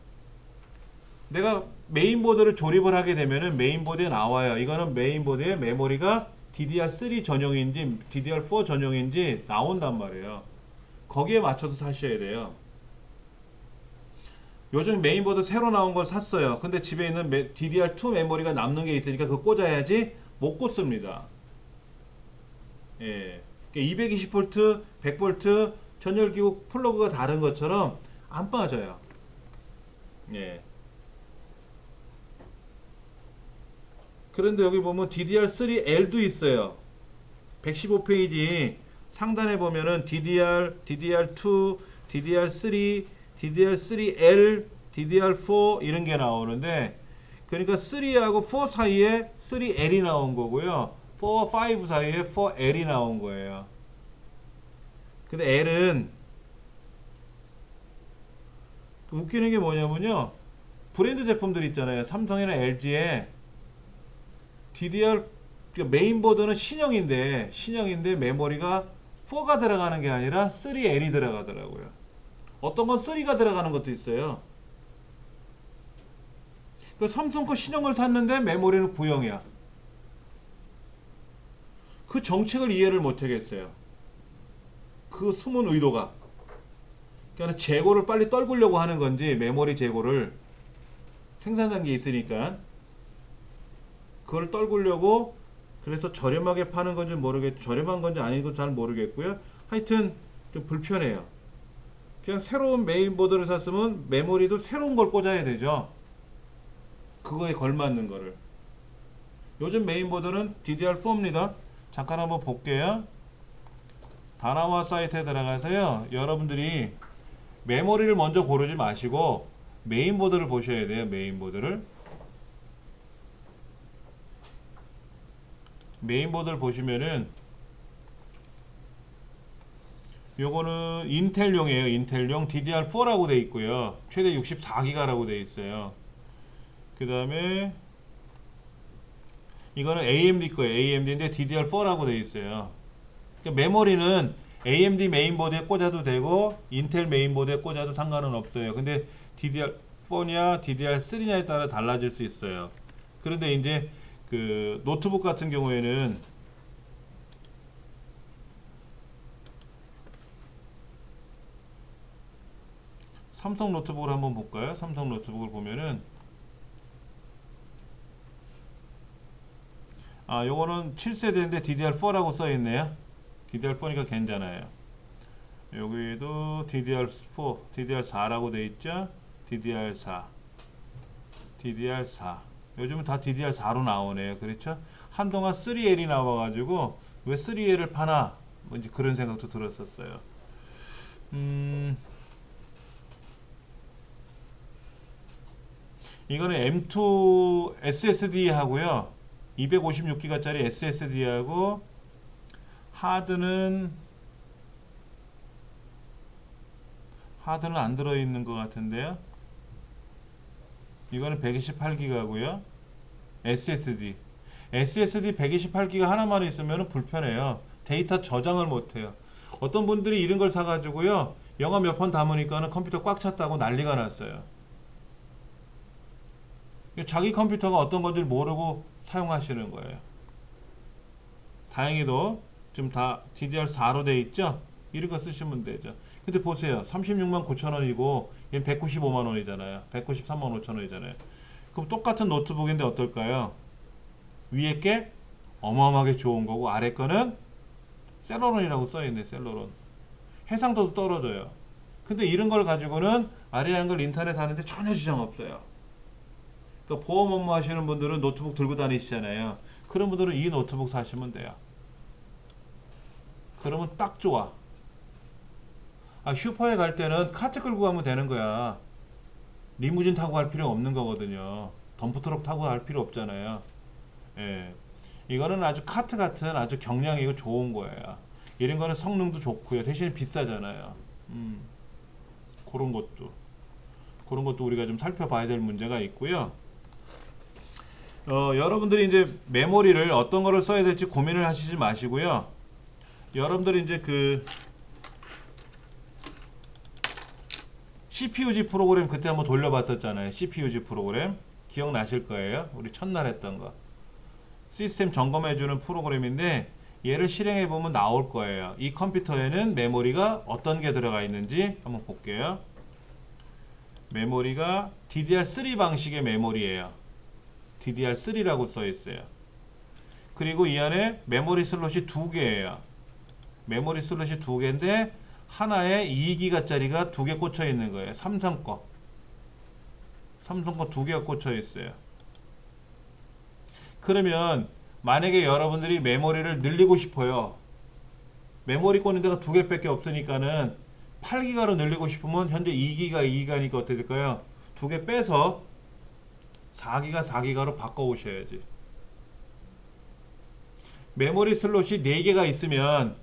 내가 메인보드를 조립을 하게 되면은 메인보드에 나와요. 이거는 메인보드에 메모리가 DDR3 전용인지 DDR4 전용인지 나온단 말이에요. 거기에 맞춰서 사셔야 돼요. 요즘 메인보드 새로 나온 걸 샀어요. 근데 집에 있는 DDR2 메모리가 남는 게 있으니까 그거 꽂아야지 못 꽂습니다. 예. 220V, 100V 전열기구 플러그가 다른 것처럼 안 빠져요. 예. 그런데 여기 보면 DDR3L도 있어요. 115페이지 상단에 보면은 DDR, DDR2, DDR3, DDR3L, DDR4 이런 게 나오는데, 그러니까 3하고 4 사이에 3L이 나온 거고요. 4, 5 사이에 4L이 나온 거예요. 근데 L은 웃기는 게 뭐냐면요, 브랜드 제품들 있잖아요. 삼성이나 LG에 DDR 메인보드는 신형인데 메모리가 4가 들어가는 게 아니라 3L이 들어가더라고요. 어떤 건 3가 들어가는 것도 있어요. 그 삼성 거 신형을 샀는데 메모리는 구형이야. 그 정책을 이해를 못 하겠어요. 그 숨은 의도가. 그러니까 재고를 빨리 떨구려고 하는 건지, 메모리 재고를 생산 단계에 있으니까 그걸 떨구려고, 그래서 저렴하게 파는 건지 모르겠고, 저렴한 건지 아닌 건지 잘 모르겠고요. 하여튼 좀 불편해요. 그냥 새로운 메인보드를 샀으면 메모리도 새로운 걸 꽂아야 되죠. 그거에 걸맞는 거를. 요즘 메인보드는 DDR4입니다. 잠깐 한번 볼게요. 다나와 사이트에 들어가서요, 여러분들이 메모리를 먼저 고르지 마시고 메인보드를 보셔야 돼요. 메인보드를 보시면은 요거는 인텔용이에요. 인텔용 DDR4라고 돼 있고요. 최대 64기가라고 돼 있어요. 그 다음에 이거는 AMD 거예요. AMD인데 DDR4라고 돼 있어요. 그러니까 메모리는 AMD 메인보드에 꽂아도 되고 인텔 메인보드에 꽂아도 상관은 없어요. 근데 DDR4냐 DDR3냐에 따라 달라질 수 있어요. 그런데 이제 그 노트북 같은 경우에는 삼성 노트북을 한번 볼까요? 삼성 노트북을 보면은 요거는 7세대인데 DDR4라고 써있네요. DDR4니까 괜찮아요. 여기에도 DDR4, DDR4라고 돼 있죠. DDR4 요즘은 다 DDR4로 나오네요. 그렇죠? 한동안 3L이 나와가지고 왜 3L을 파나 뭔지 그런 생각도 들었었어요. 이거는 M2 SSD 하고요, 256기가짜리 SSD 하고, 하드는 안 들어있는 것 같은데요. 이거는 128기가고요. SSD 128기가 하나만 있으면 불편해요. 데이터 저장을 못해요. 어떤 분들이 이런 걸 사가지고요, 영화 몇 편 담으니까는 컴퓨터 꽉 찼다고 난리가 났어요. 자기 컴퓨터가 어떤 건지 모르고 사용하시는 거예요. 다행히도 지금 다 DDR4로 돼 있죠. 이런 거 쓰시면 되죠. 근데 보세요, 36만 9천 원이고 얘는 195만 원이잖아요. 193만 5천 원이잖아요. 그럼 똑같은 노트북인데 어떨까요? 위에 게 어마어마하게 좋은 거고 아래 거는 셀러론이라고 써있네. 셀러론. 해상도도 떨어져요. 근데 이런 걸 가지고는 아래 한글 인터넷 하는데 전혀 지장 없어요. 그러니까 보험 업무 하시는 분들은 노트북 들고 다니시잖아요. 그런 분들은 이 노트북 사시면 돼요. 그러면 딱 좋아. 슈퍼에 갈 때는 카트 끌고 가면 되는 거야. 리무진 타고 갈 필요 없는 거거든요. 덤프트럭 타고 갈 필요 없잖아요. 예. 이거는 아주 카트 같은 아주 경량이고 좋은 거예요. 이런 거는 성능도 좋고요. 대신 비싸잖아요. 그런 것도 우리가 좀 살펴봐야 될 문제가 있고요. 여러분들이 이제 메모리를 어떤 거를 써야 될지 고민을 하시지 마시고요. 여러분들이 이제 그 CPUG 프로그램 그때 한번 돌려봤었잖아요. CPUG 프로그램 기억나실 거예요. 우리 첫날 했던 거. 시스템 점검해주는 프로그램인데 얘를 실행해보면 나올 거예요. 이 컴퓨터에는 메모리가 어떤 게 들어가 있는지 한번 볼게요. 메모리가 DDR3 방식의 메모리예요. DDR3라고 써있어요. 그리고 이 안에 메모리 슬롯이 2개예요. 메모리 슬롯이 2개인데 하나에 2기가짜리가 2개 꽂혀 있는 거예요. 삼성 거 2개가 꽂혀 있어요. 그러면 만약에 여러분들이 메모리를 늘리고 싶어요. 메모리 꽂는 데가 2개밖에 없으니까는 8기가로 늘리고 싶으면 현재 2기가니까 어떻게 될까요? 2개 빼서 4기가로 바꿔 오셔야지. 메모리 슬롯이 4개가 있으면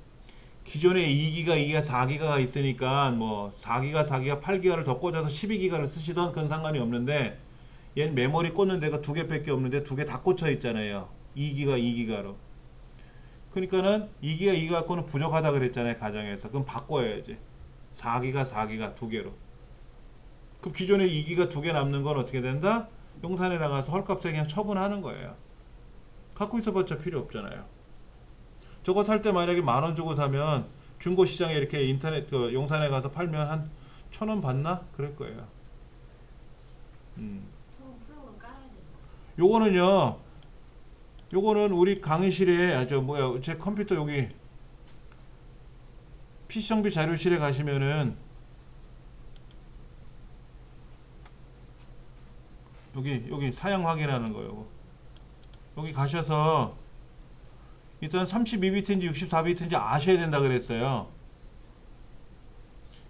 기존에 2기가, 4기가가 있으니까 뭐 4기가, 8기가를 더 꽂아서 12기가를 쓰시던 그건 상관이 없는데 얘는 메모리 꽂는 데가 2개밖에 없는데 2개 다 꽂혀 있잖아요. 2기가로. 그러니까는 2기가 2 갖고는 부족하다 그랬잖아요. 가정에서. 그럼 바꿔야지. 4기가 4기가 두 개로. 그럼 기존에 2기가 두 개 남는 건 어떻게 된다? 용산에 나가서 헐값에 그냥 처분하는 거예요. 갖고 있어봤자 필요 없잖아요. 저거 살 때 만약에 10,000원 주고 사면 중고시장에 이렇게 인터넷 그 용산에 가서 팔면 한 1,000원 받나? 그럴 거예요. 처음 프로그램 깔아야 되는 거. 요거는 우리 강의실에 제 컴퓨터 여기 PC 정비 자료실에 가시면은 여기 사양 확인하는 거예요. 여기 가셔서 일단 32비트인지 64비트인지 아셔야 된다 그랬어요.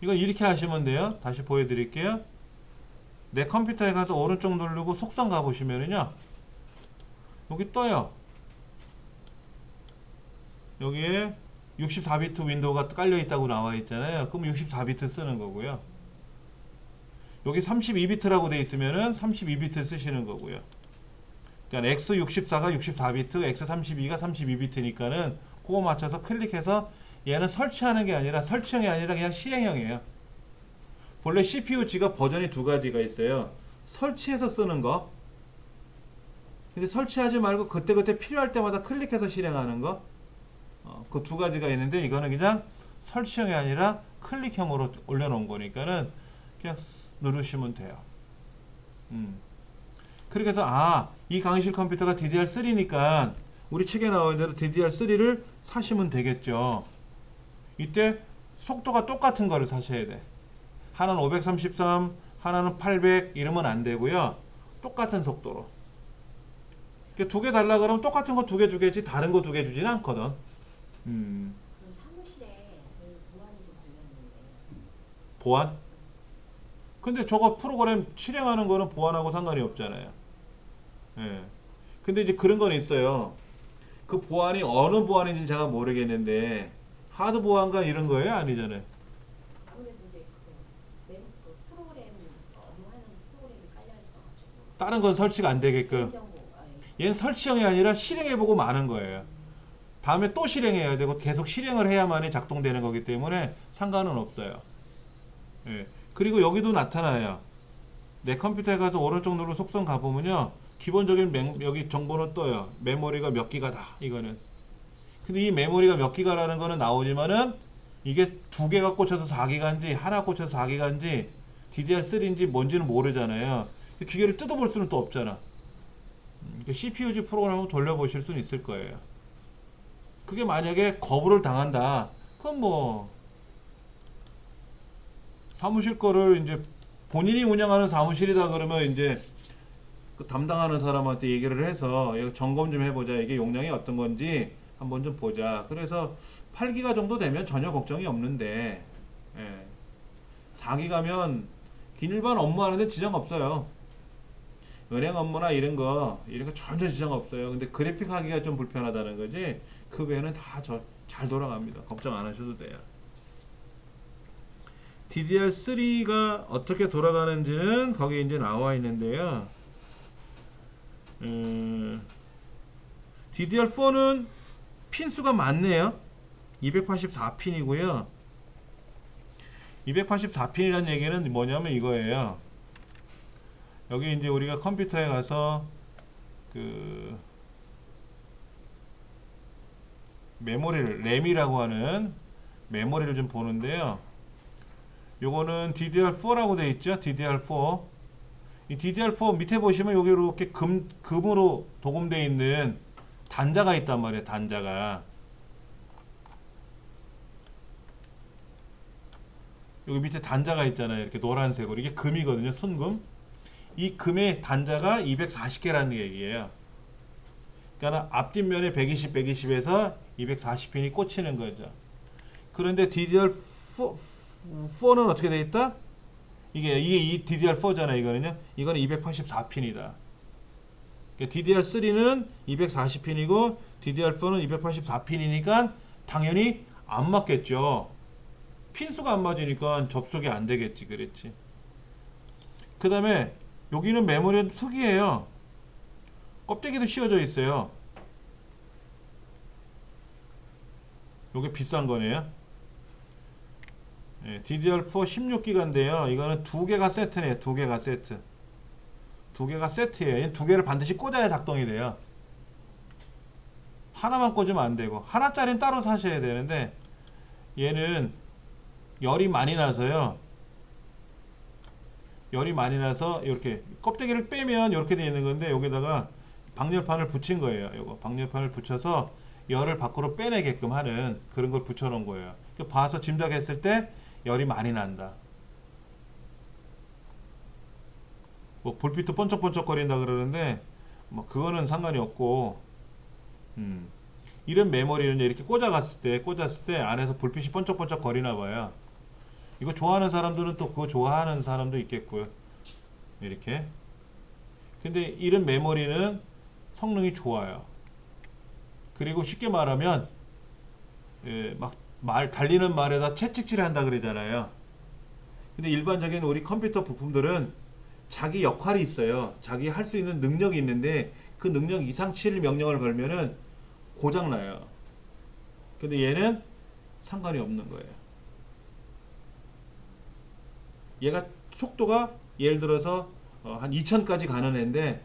이건 이렇게 하시면 돼요. 다시 보여드릴게요. 내 컴퓨터에 가서 오른쪽 누르고 속성 가보시면은요, 여기 떠요. 여기에 64비트 윈도우가 깔려 있다고 나와 있잖아요. 그럼 64비트 쓰는 거고요. 여기 32비트라고 돼 있으면은 32비트 쓰시는 거고요. 그러니까 X64가 64비트, X32가 32비트니까는 그거 맞춰서 클릭해서 얘는 설치하는 게 아니라 설치형이 아니라 그냥 실행형이에요. 본래 CPU-G가 버전이 두 가지가 있어요. 설치해서 쓰는 거. 근데 설치하지 말고 그때그때 필요할 때마다 클릭해서 실행하는 거. 그 두 가지가 있는데 이거는 그냥 설치형이 아니라 클릭형으로 올려놓은 거니까는 그냥 누르시면 돼요. 그렇게 해서 이 강의실 컴퓨터가 DDR3니까 우리 책에 나온 대로 DDR3를 사시면 되겠죠. 이때 속도가 똑같은 거를 사셔야 돼. 하나는 533, 하나는 800 이러면 안 되고요. 똑같은 속도로. 두 개 달라 그러면 똑같은 거 두 개 주겠지 다른 거 두 개 주지는 않거든. 그럼 사무실에 저희 보안이 좀 걸렸는데. 보안? 근데 저거 프로그램 실행하는 거는 보안하고 상관이 없잖아요. 예. 근데 이제 그런 건 있어요. 그 보안이 어느 보안인지 제가 모르겠는데 하드 보안과 이런 거예요? 아니잖아요. 아무래도 이제 그 프로그램 업무하는 프로그램이 깔려 있어가지고. 다른 건 설치가 안 되게끔. 개인정보, 얘는 설치형이 아니라 실행해보고 마는 거예요. 다음에 또 실행해야 되고 계속 실행을 해야만이 작동되는 거기 때문에 상관은 없어요. 예. 그리고 여기도 나타나요. 내 컴퓨터에 가서 오른쪽 누르고 속성 가보면요, 기본적인 여기 정보는 떠요. 메모리가 몇 기가다 이거는. 근데 이 메모리가 몇 기가라는 거는 나오지만은 이게 두 개가 꽂혀서 4기가인지 하나 꽂혀서 4기가인지 DDR3인지 뭔지는 모르잖아요. 기계를 뜯어볼 수는 또 없잖아. CPU-G 프로그램을 돌려보실 수는 있을 거예요. 그게 만약에 거부를 당한다. 그럼 뭐 사무실 거를 이제 본인이 운영하는 사무실이다 그러면 이제 그 담당하는 사람한테 얘기를 해서 이거 점검 좀 해보자. 이게 용량이 어떤 건지 한번 좀 보자. 그래서 8기가 정도 되면 전혀 걱정이 없는데 4기가면 일반 업무하는데 지장 없어요. 은행 업무나 이런 거 전혀 지장 없어요. 근데 그래픽 하기가 좀 불편하다는 거지. 그 외에는 다 잘 돌아갑니다. 걱정 안 하셔도 돼요. DDR3가 어떻게 돌아가는지는 거기 이제 나와 있는데요. DDR4는 핀 수가 많네요. 284핀이고요. 284핀이라는 얘기는 뭐냐면 이거예요. 여기 이제 우리가 컴퓨터에 가서 그 메모리를 램이라고 하는 메모리를 좀 보는데요. 요거는 DDR4라고 되어 있죠. DDR4. 이 DDR4 밑에 보시면 여기 이렇게 금으로 도금되어 있는 단자가 있단 말이에요. 단자가. 여기 밑에 단자가 있잖아요. 이렇게 노란색으로. 이게 금이거든요. 순금. 이 금의 단자가 240개라는 얘기예요. 그러니까 앞뒷면에 120, 120에서 240핀이 꽂히는 거죠. 그런데 DDR4는 어떻게 되어 있다? 이게 이 DDR4잖아요. 이거는 284핀이다. DDR3는 240핀이고 DDR4는 284핀이니까 당연히 안 맞겠죠. 핀수가 안 맞으니까 접속이 안 되겠지. 그랬지. 그 다음에 여기는 메모리 특이해요. 껍데기도 씌워져 있어요. 요게 비싼 거네요. 예, DDR4 16기가인데요. 이거는 두 개가 세트네요. 두 개가 세트. 두 개가 세트예요. 얘 두 개를 반드시 꽂아야 작동이 돼요. 하나만 꽂으면 안 되고 하나짜리는 따로 사셔야 되는데 얘는 열이 많이 나서요. 열이 많이 나서 이렇게 껍데기를 빼면 이렇게 되어 있는 건데 여기다가 방열판을 붙인 거예요. 요거 방열판을 붙여서 열을 밖으로 빼내게끔 하는 그런 걸 붙여 놓은 거예요. 봐서 짐작했을 때 열이 많이 난다. 뭐 불빛도 번쩍번쩍 거린다 그러는데 뭐 그거는 상관이 없고 이런 메모리는 이렇게 꽂았을 때 안에서 불빛이 번쩍번쩍 거리나 봐요. 이거 좋아하는 사람들은 또 그거 좋아하는 사람도 있겠고요. 이렇게. 근데 이런 메모리는 성능이 좋아요. 그리고 쉽게 말하면 막 달리는 말에다 채찍질 한다 그러잖아요. 근데 일반적인 우리 컴퓨터 부품들은 자기 역할이 있어요. 자기 할 수 있는 능력이 있는데 그 능력 이상치를 명령을 걸면은 고장나요. 근데 얘는 상관이 없는 거예요. 얘가 속도가 예를 들어서 한 2000까지 가는 애인데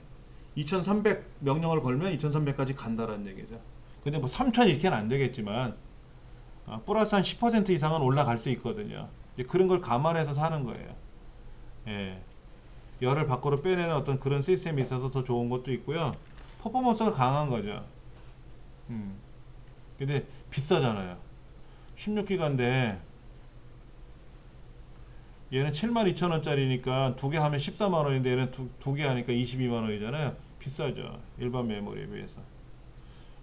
2300 명령을 걸면 2300까지 간다라는 얘기죠. 근데 뭐 3000 이렇게는 안 되겠지만 플러스 한 10% 이상은 올라갈 수 있거든요. 그런 걸 감안해서 사는 거예요. 예. 열을 밖으로 빼내는 어떤 그런 시스템이 있어서 더 좋은 것도 있고요. 퍼포먼스가 강한 거죠. 근데 비싸잖아요. 16기가인데 얘는 72,000원짜리니까 두 개 하면 14만원인데 얘는 두 개 하니까 22만원이잖아요. 비싸죠. 일반 메모리에 비해서.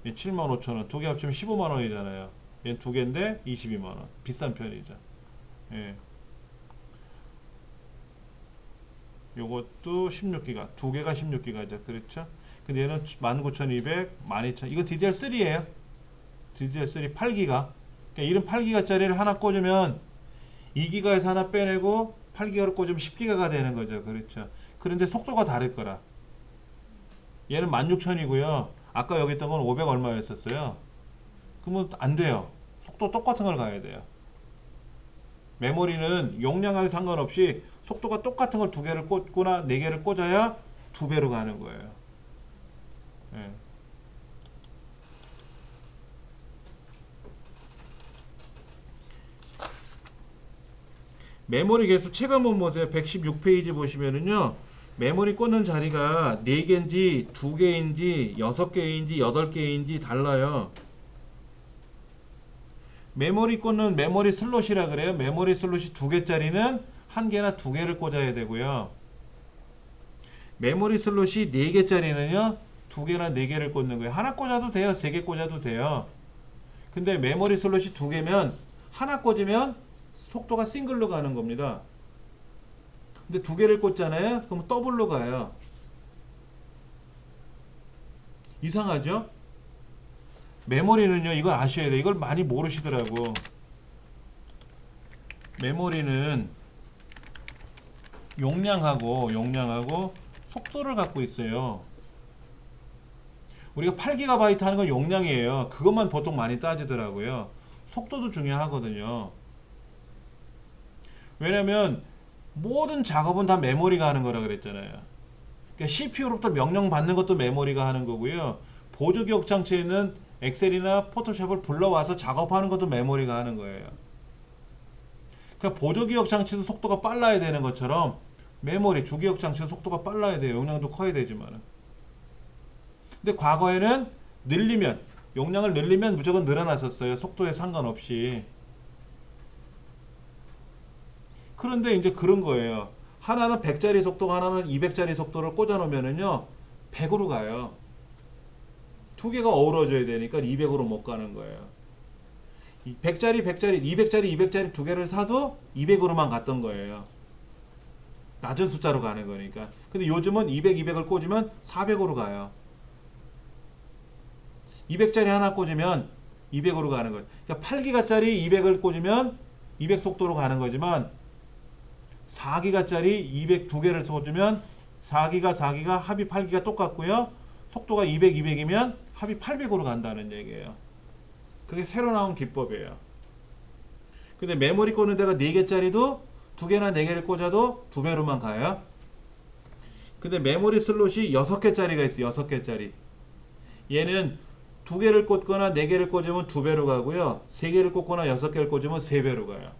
75,000원. 두 개 합치면 15만원이잖아요. 얘는 두 개인데 22만원. 비싼 편이죠. 예. 요것도 16기가. 두 개가 16기가죠. 그렇죠? 근데 얘는 19,200, 12,000. 이건 DDR3예요. DDR3 8기가. 그러니까 이런 8기가짜리를 하나 꽂으면 2기가에서 하나 빼내고 8기가를 꽂으면 10기가가 되는 거죠. 그렇죠. 그런데 속도가 다를 거라. 얘는 16,000이고요. 아까 여기 있던 건 500 얼마였었어요. 그러면 안 돼요. 속도 똑같은 걸 가야 돼요. 메모리는 용량하고 상관없이 속도가 똑같은 걸 두 개를 꽂거나 네 개를 꽂아야 두 배로 가는 거예요. 예. 메모리 개수 책 한번 보세요. 116페이지 보시면은요. 메모리 꽂는 자리가 4개인지 2개인지 6개인지 8개인지 달라요. 메모리 꽂는 메모리 슬롯이라 그래요. 메모리 슬롯이 2개짜리는 1개나 2개를 꽂아야 되고요. 메모리 슬롯이 4개짜리는요. 2개나 4개를 꽂는 거예요. 하나 꽂아도 돼요. 3개 꽂아도 돼요. 근데 메모리 슬롯이 2개면 하나 꽂으면 속도가 싱글로 가는 겁니다. 근데 2개를 꽂잖아요. 그럼 더블로 가요. 이상하죠? 메모리는요. 이걸 아셔야 돼요. 이걸 많이 모르시더라고. 메모리는 용량하고 속도를 갖고 있어요. 우리가 8GB 하는 건 용량이에요. 그것만 보통 많이 따지더라고요. 속도도 중요하거든요. 왜냐면 모든 작업은 다 메모리가 하는 거라 그랬잖아요. 그러니까 CPU로부터 명령 받는 것도 메모리가 하는 거고요. 보조기억 장치에 있는 엑셀이나 포토샵을 불러와서 작업하는 것도 메모리가 하는 거예요. 그러니까 보조기억 장치도 속도가 빨라야 되는 것처럼 메모리, 주기억 장치도 속도가 빨라야 돼요. 용량도 커야 되지만. 근데 과거에는 용량을 늘리면 무조건 늘어났었어요. 속도에 상관없이. 그런데 이제 그런 거예요. 하나는 100짜리 속도, 하나는 200짜리 속도를 꽂아 놓으면은요, 100으로 가요. 두 개가 어우러져야 되니까 200으로 못 가는 거예요. 100짜리, 200짜리 두 개를 사도 200으로만 갔던 거예요. 낮은 숫자로 가는 거니까. 근데 요즘은 200을 꽂으면 400으로 가요. 200짜리 하나 꽂으면 200으로 가는 거예요. 그러니까 8기가짜리 200을 꽂으면 200 속도로 가는 거지만 4기가짜리 200 두 개를 꽂으면 4기가 합이 8기가 똑같고요. 속도가 200이면 합이 800으로 간다는 얘기예요. 그게 새로 나온 기법이에요. 근데 메모리 꽂는 데가 4개짜리도 2개나 4개를 꽂아도 2배로만 가요. 근데 메모리 슬롯이 6개짜리가 있어요. 6개짜리. 얘는 2개를 꽂거나 4개를 꽂으면 2배로 가고요. 3개를 꽂거나 6개를 꽂으면 3배로 가요.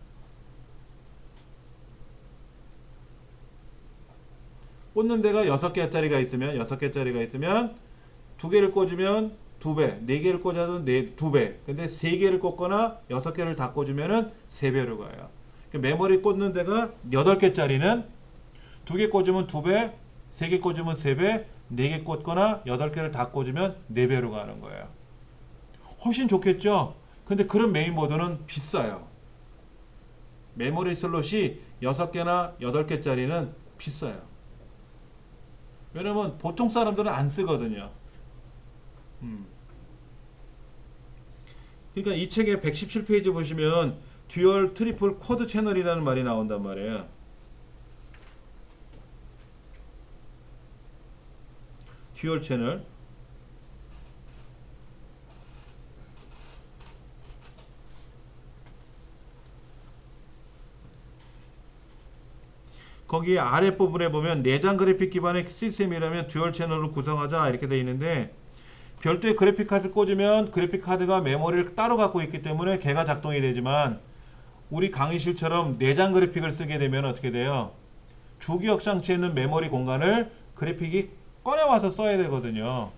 꽂는 데가 6개짜리가 있으면 2개를 꽂으면 2배, 4개를 꽂아도 2배. 근데 3개를 꽂거나 6개를 다 꽂으면은 3배로 가요. 메모리 꽂는 데가 8개짜리는 2개 꽂으면 2배, 3개 꽂으면 3배, 4개 꽂거나 8개를 다 꽂으면 4배로 가는 거예요. 훨씬 좋겠죠? 근데 그런 메인보드는 비싸요. 메모리 슬롯이 6개나 8개짜리는 비싸요. 왜냐면 보통 사람들은 안 쓰거든요. 그러니까 이 책의 117페이지 보시면 듀얼 트리플 쿼드 채널이라는 말이 나온단 말이에요. 듀얼 채널. 거기 아랫부분에 보면 내장 그래픽 기반의 시스템이라면 듀얼 채널을 구성하자 이렇게 되어 있는데, 별도의 그래픽 카드를 꽂으면 그래픽 카드가 메모리를 따로 갖고 있기 때문에 걔가 작동이 되지만, 우리 강의실처럼 내장 그래픽을 쓰게 되면 어떻게 돼요? 주기억 장치에 있는 메모리 공간을 그래픽이 꺼내와서 써야 되거든요.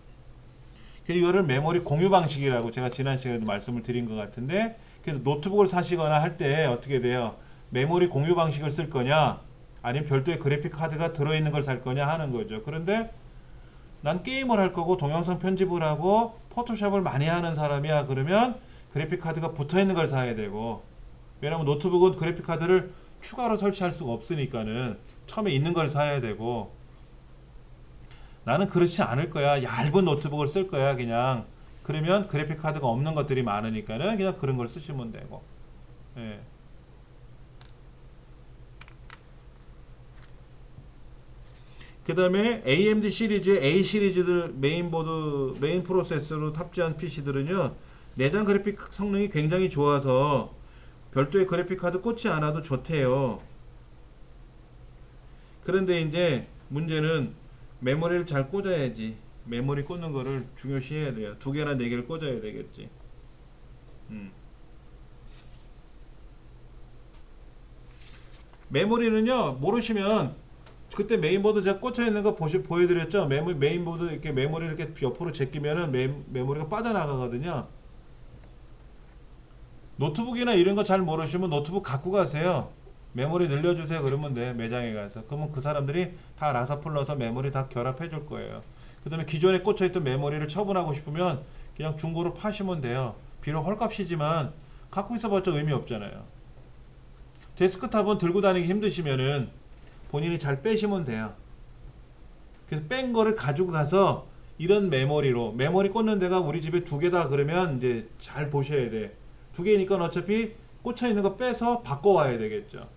그래서 이거를 메모리 공유 방식이라고 제가 지난 시간에도 말씀을 드린 것 같은데, 그래서 노트북을 사시거나 할 때 어떻게 돼요? 메모리 공유 방식을 쓸 거냐, 아니면 별도의 그래픽 카드가 들어있는 걸 살 거냐 하는 거죠. 그런데 난 게임을 할 거고 동영상 편집을 하고 포토샵을 많이 하는 사람이야. 그러면 그래픽 카드가 붙어있는 걸 사야 되고, 왜냐면 노트북은 그래픽 카드를 추가로 설치할 수가 없으니까는 처음에 있는 걸 사야 되고, 나는 그렇지 않을 거야. 얇은 노트북을 쓸 거야. 그냥 그러면 그래픽 카드가 없는 것들이 많으니까는 그냥 그런 걸 쓰시면 되고. 예. 그 다음에 AMD 시리즈의 A 시리즈들 메인 프로세서로 탑재한 PC들은요, 내장 그래픽 성능이 굉장히 좋아서 별도의 그래픽 카드 꽂지 않아도 좋대요. 그런데 이제 문제는 메모리를 잘 꽂아야지. 메모리 꽂는 거를 중요시해야 돼요. 2개나 4개를 꽂아야 되겠지. 메모리는요, 모르시면 그때 메인보드 제가 꽂혀 있는 거 보여드렸죠. 메인보드 이렇게 메모리를 이렇게 옆으로 제끼면은 메모리가 빠져나가거든요. 노트북이나 이런 거 잘 모르시면 노트북 갖고 가세요. 메모리 늘려주세요. 그러면 돼. 매장에 가서. 그러면 그 사람들이 다 라사 풀러서 메모리 다 결합해 줄 거예요. 그 다음에 기존에 꽂혀 있던 메모리를 처분하고 싶으면 그냥 중고로 파시면 돼요. 비록 헐값이지만 갖고 있어봤자 의미 없잖아요. 데스크탑은 들고 다니기 힘드시면은 본인이 잘 빼시면 돼요. 그래서 뺀 거를 가지고 가서 이런 메모리로, 메모리 꽂는 데가 우리 집에 2개다 그러면 이제 잘 보셔야 돼. 2개니까 어차피 꽂혀 있는 거 빼서 바꿔 와야 되겠죠.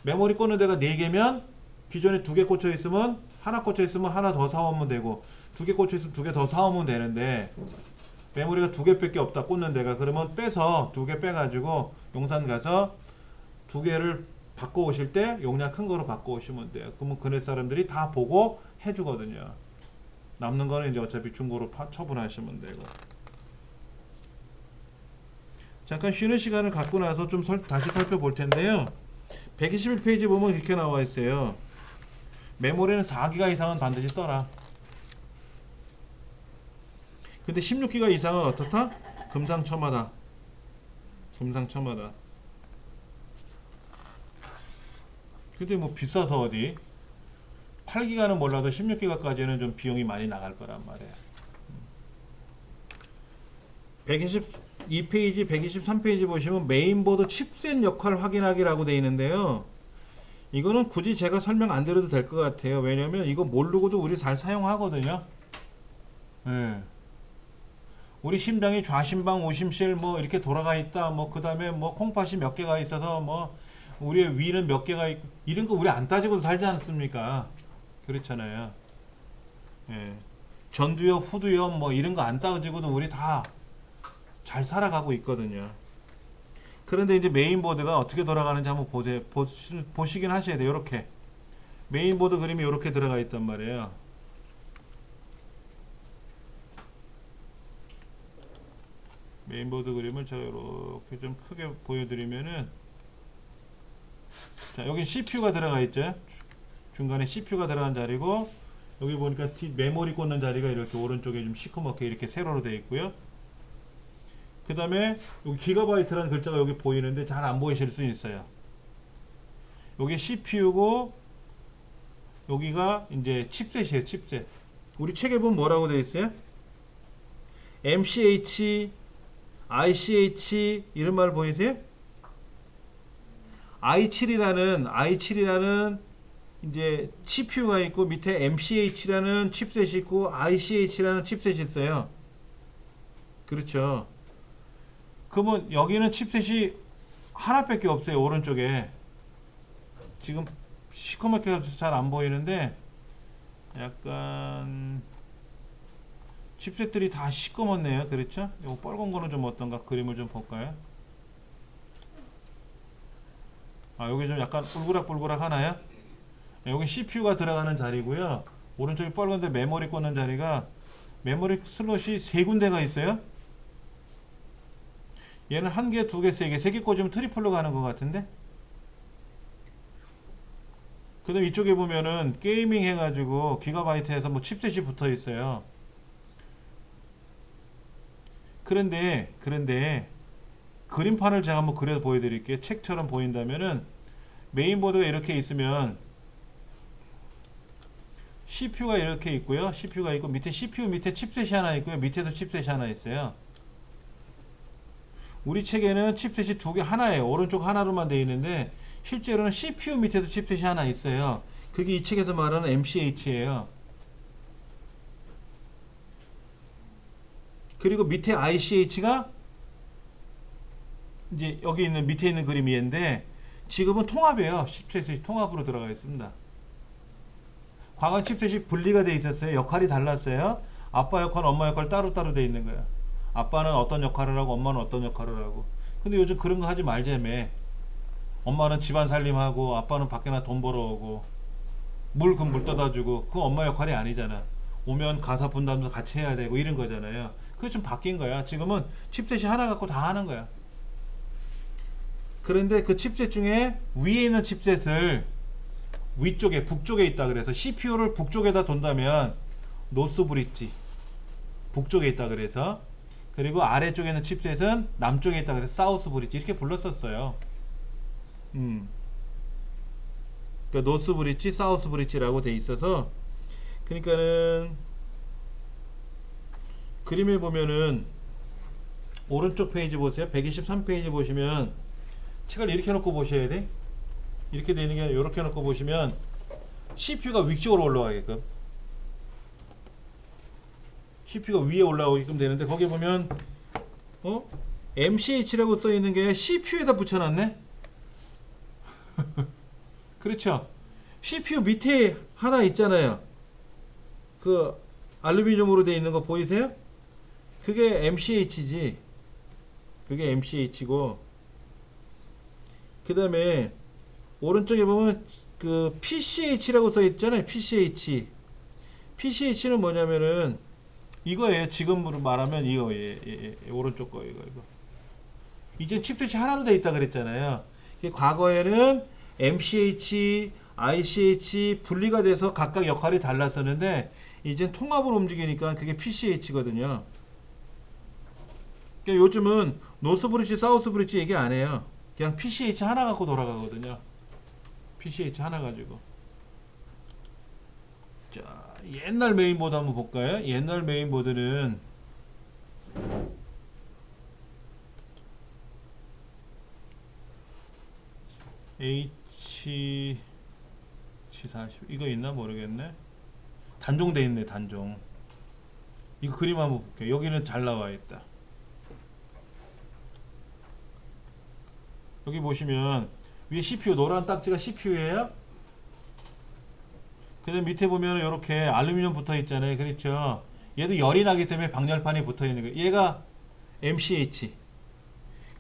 메모리 꽂는 데가 4개면 기존에 2개 꽂혀 있으면 하나 꽂혀 있으면 하나 더 사오면 되고, 2개 꽂혀 있으면 2개 더 사오면 되는데, 메모리가 2개밖에 없다 꽂는 데가, 그러면 빼서 2개 빼가지고 용산 가서 2개를 바꿔 오실 때 용량 큰 거로 바꿔 오시면 돼요. 그러면 그네 사람들이 다 보고 해주거든요. 남는 거는 이제 어차피 중고로 처분하시면 되고. 잠깐 쉬는 시간을 갖고 나서 좀 다시 살펴볼 텐데요. 121페이지 보면 이렇게 나와 있어요. 메모리는 4기가 이상은 반드시 써라. 근데 16기가 이상은 어떻다? 금상첨화다. 금상첨화다. 근데 뭐 비싸서 어디 8기가는 몰라도 16기가까지는 좀 비용이 많이 나갈 거란 말이에요. 122페이지, 123페이지 보시면 메인보드 칩셋 역할 확인하기라고 되어 있는데요. 이거는 굳이 제가 설명 안 드려도 될 것 같아요. 왜냐면 이거 모르고도 우리 잘 사용하거든요. 네. 우리 심장이 좌심방, 우심실 뭐 이렇게 돌아가 있다. 뭐 그 다음에 뭐 콩팥이 몇 개가 있어서 뭐 우리의 위는 몇 개가 있고, 이런 거 우리 안 따지고도 살지 않습니까? 그렇잖아요. 예. 전두엽, 후두엽 뭐 이런 거 안 따지고도 우리 다 잘 살아가고 있거든요. 그런데 이제 메인보드가 어떻게 돌아가는지 한번 보시긴 하셔야 돼요. 이렇게 메인보드 그림이 이렇게 들어가 있단 말이에요. 메인보드 그림을 제가 이렇게 좀 크게 보여드리면은, 자, 여기 CPU가 들어가 있죠. 중간에 CPU가 들어간 자리고, 여기 보니까 메모리 꽂는 자리가 이렇게 오른쪽에 좀 시커멓게 이렇게 세로로 되어 있고요. 그 다음에 여기 기가바이트라는 글자가 여기 보이는데 잘 안 보이실 수 있어요. 여기 CPU고 여기가 이제 칩셋이에요. 칩셋. 우리 책에 보면 뭐라고 되어 있어요? MCH, ICH 이런 말 보이세요? i7이라는 이제 CPU가 있고 밑에 MCH라는 칩셋이 있고 ICH라는 칩셋이 있어요. 그렇죠. 그러면 여기는 칩셋이 하나밖에 없어요. 오른쪽에 지금 시커멓게 해서 잘 안 보이는데 약간 칩셋들이 다 시꺼멓네요. 그렇죠? 이거 빨간 거는 좀 어떤가? 그림을 좀 볼까요? 아, 여기 좀 약간 뿔그락뿔그락 하나요? 여기 CPU가 들어가는 자리고요. 오른쪽에 빨간데 메모리 꽂는 자리가 메모리 슬롯이 세 군데가 있어요. 얘는 한 개, 두 개, 세 개, 세 개 꽂으면 트리플로 가는 것 같은데. 그 다음 이쪽에 보면은 게이밍 해가지고 기가바이트에서 뭐 칩셋이 붙어 있어요. 그런데 그림판을 제가 한번 그려 보여드릴게요. 책처럼 보인다면은 메인보드가 이렇게 있으면 CPU가 이렇게 있고요. CPU가 있고 밑에 CPU 밑에 칩셋이 하나 있고요. 밑에도 칩셋이 하나 있어요. 우리 책에는 칩셋이 두 개 하나예요. 오른쪽 하나로만 되어 있는데 실제로는 CPU 밑에도 칩셋이 하나 있어요. 그게 이 책에서 말하는 MCH예요. 그리고 밑에 ICH가 이제 여기 있는 밑에 있는 그림이 얘인데 지금은 통합이에요. 칩셋이 통합으로 들어가 있습니다. 과거는 칩셋이 분리가 돼 있었어요. 역할이 달랐어요. 아빠 역할, 엄마 역할 따로따로 돼 있는 거야. 아빠는 어떤 역할을 하고 엄마는 어떤 역할을 하고. 근데 요즘 그런 거 하지 말자며. 엄마는 집안 살림하고 아빠는 밖에 나 돈 벌어오고 물 떠다 주고. 그거 엄마 역할이 아니잖아. 오면 가사 분담도 같이 해야 되고 이런 거잖아요. 그게 좀 바뀐 거야. 지금은 칩셋이 하나 갖고 다 하는 거야. 그런데 그 칩셋 중에 위에 있는 칩셋을 위쪽에 북쪽에 있다 그래서 CPU를 북쪽에다 둔다면 노스 브릿지 북쪽에 있다 그래서, 그리고 아래쪽에 있는 칩셋은 남쪽에 있다 그래서 사우스 브릿지 이렇게 불렀었어요. 그러니까 노스 브릿지, 사우스 브릿지라고 돼 있어서, 그러니까는 그림에 보면은 오른쪽 페이지 보세요. 123페이지 보시면 책을 이렇게 놓고 보셔야 돼. 이렇게 되는 게 아니라 이렇게 놓고 보시면 CPU가 위쪽으로 올라가게끔, CPU가 위에 올라오게끔 되는데 거기 보면 MCH라고 써 있는 게 CPU에다 붙여놨네. 그렇죠. CPU 밑에 하나 있잖아요. 그 알루미늄으로 되어 있는 거 보이세요? 그게 MCH지. 그게 MCH고, 그 다음에 오른쪽에 보면 그 PCH라고 써 있잖아요. PCH. PCH는 뭐냐면은 이거예요. 지금으로 말하면 이거 오른쪽 거 이거. 이제 칩셋이 하나로 돼 있다 그랬잖아요. 과거에는 MCH, ICH 분리가 돼서 각각 역할이 달랐었는데 이젠 통합으로 움직이니까 그게 PCH거든요. 그러니까 요즘은 노스 브릿지, 사우스 브릿지 얘기 안 해요. 그냥 PCH 하나 갖고 돌아가거든요. PCH 하나 가지고. 자, 옛날 메인보드 한번 볼까요? 옛날 메인보드는 H40 이거 있나 모르겠네. 단종돼 있네. 단종. 이거 그림 한번 볼게요. 여기는 잘 나와 있다. 여기 보시면 위에 CPU 노란 딱지가 CPU예요. 그 다음 밑에 보면 이렇게 알루미늄 붙어 있잖아요. 그렇죠. 얘도 열이 나기 때문에 방열판이 붙어 있는 거예요. 얘가 MCH.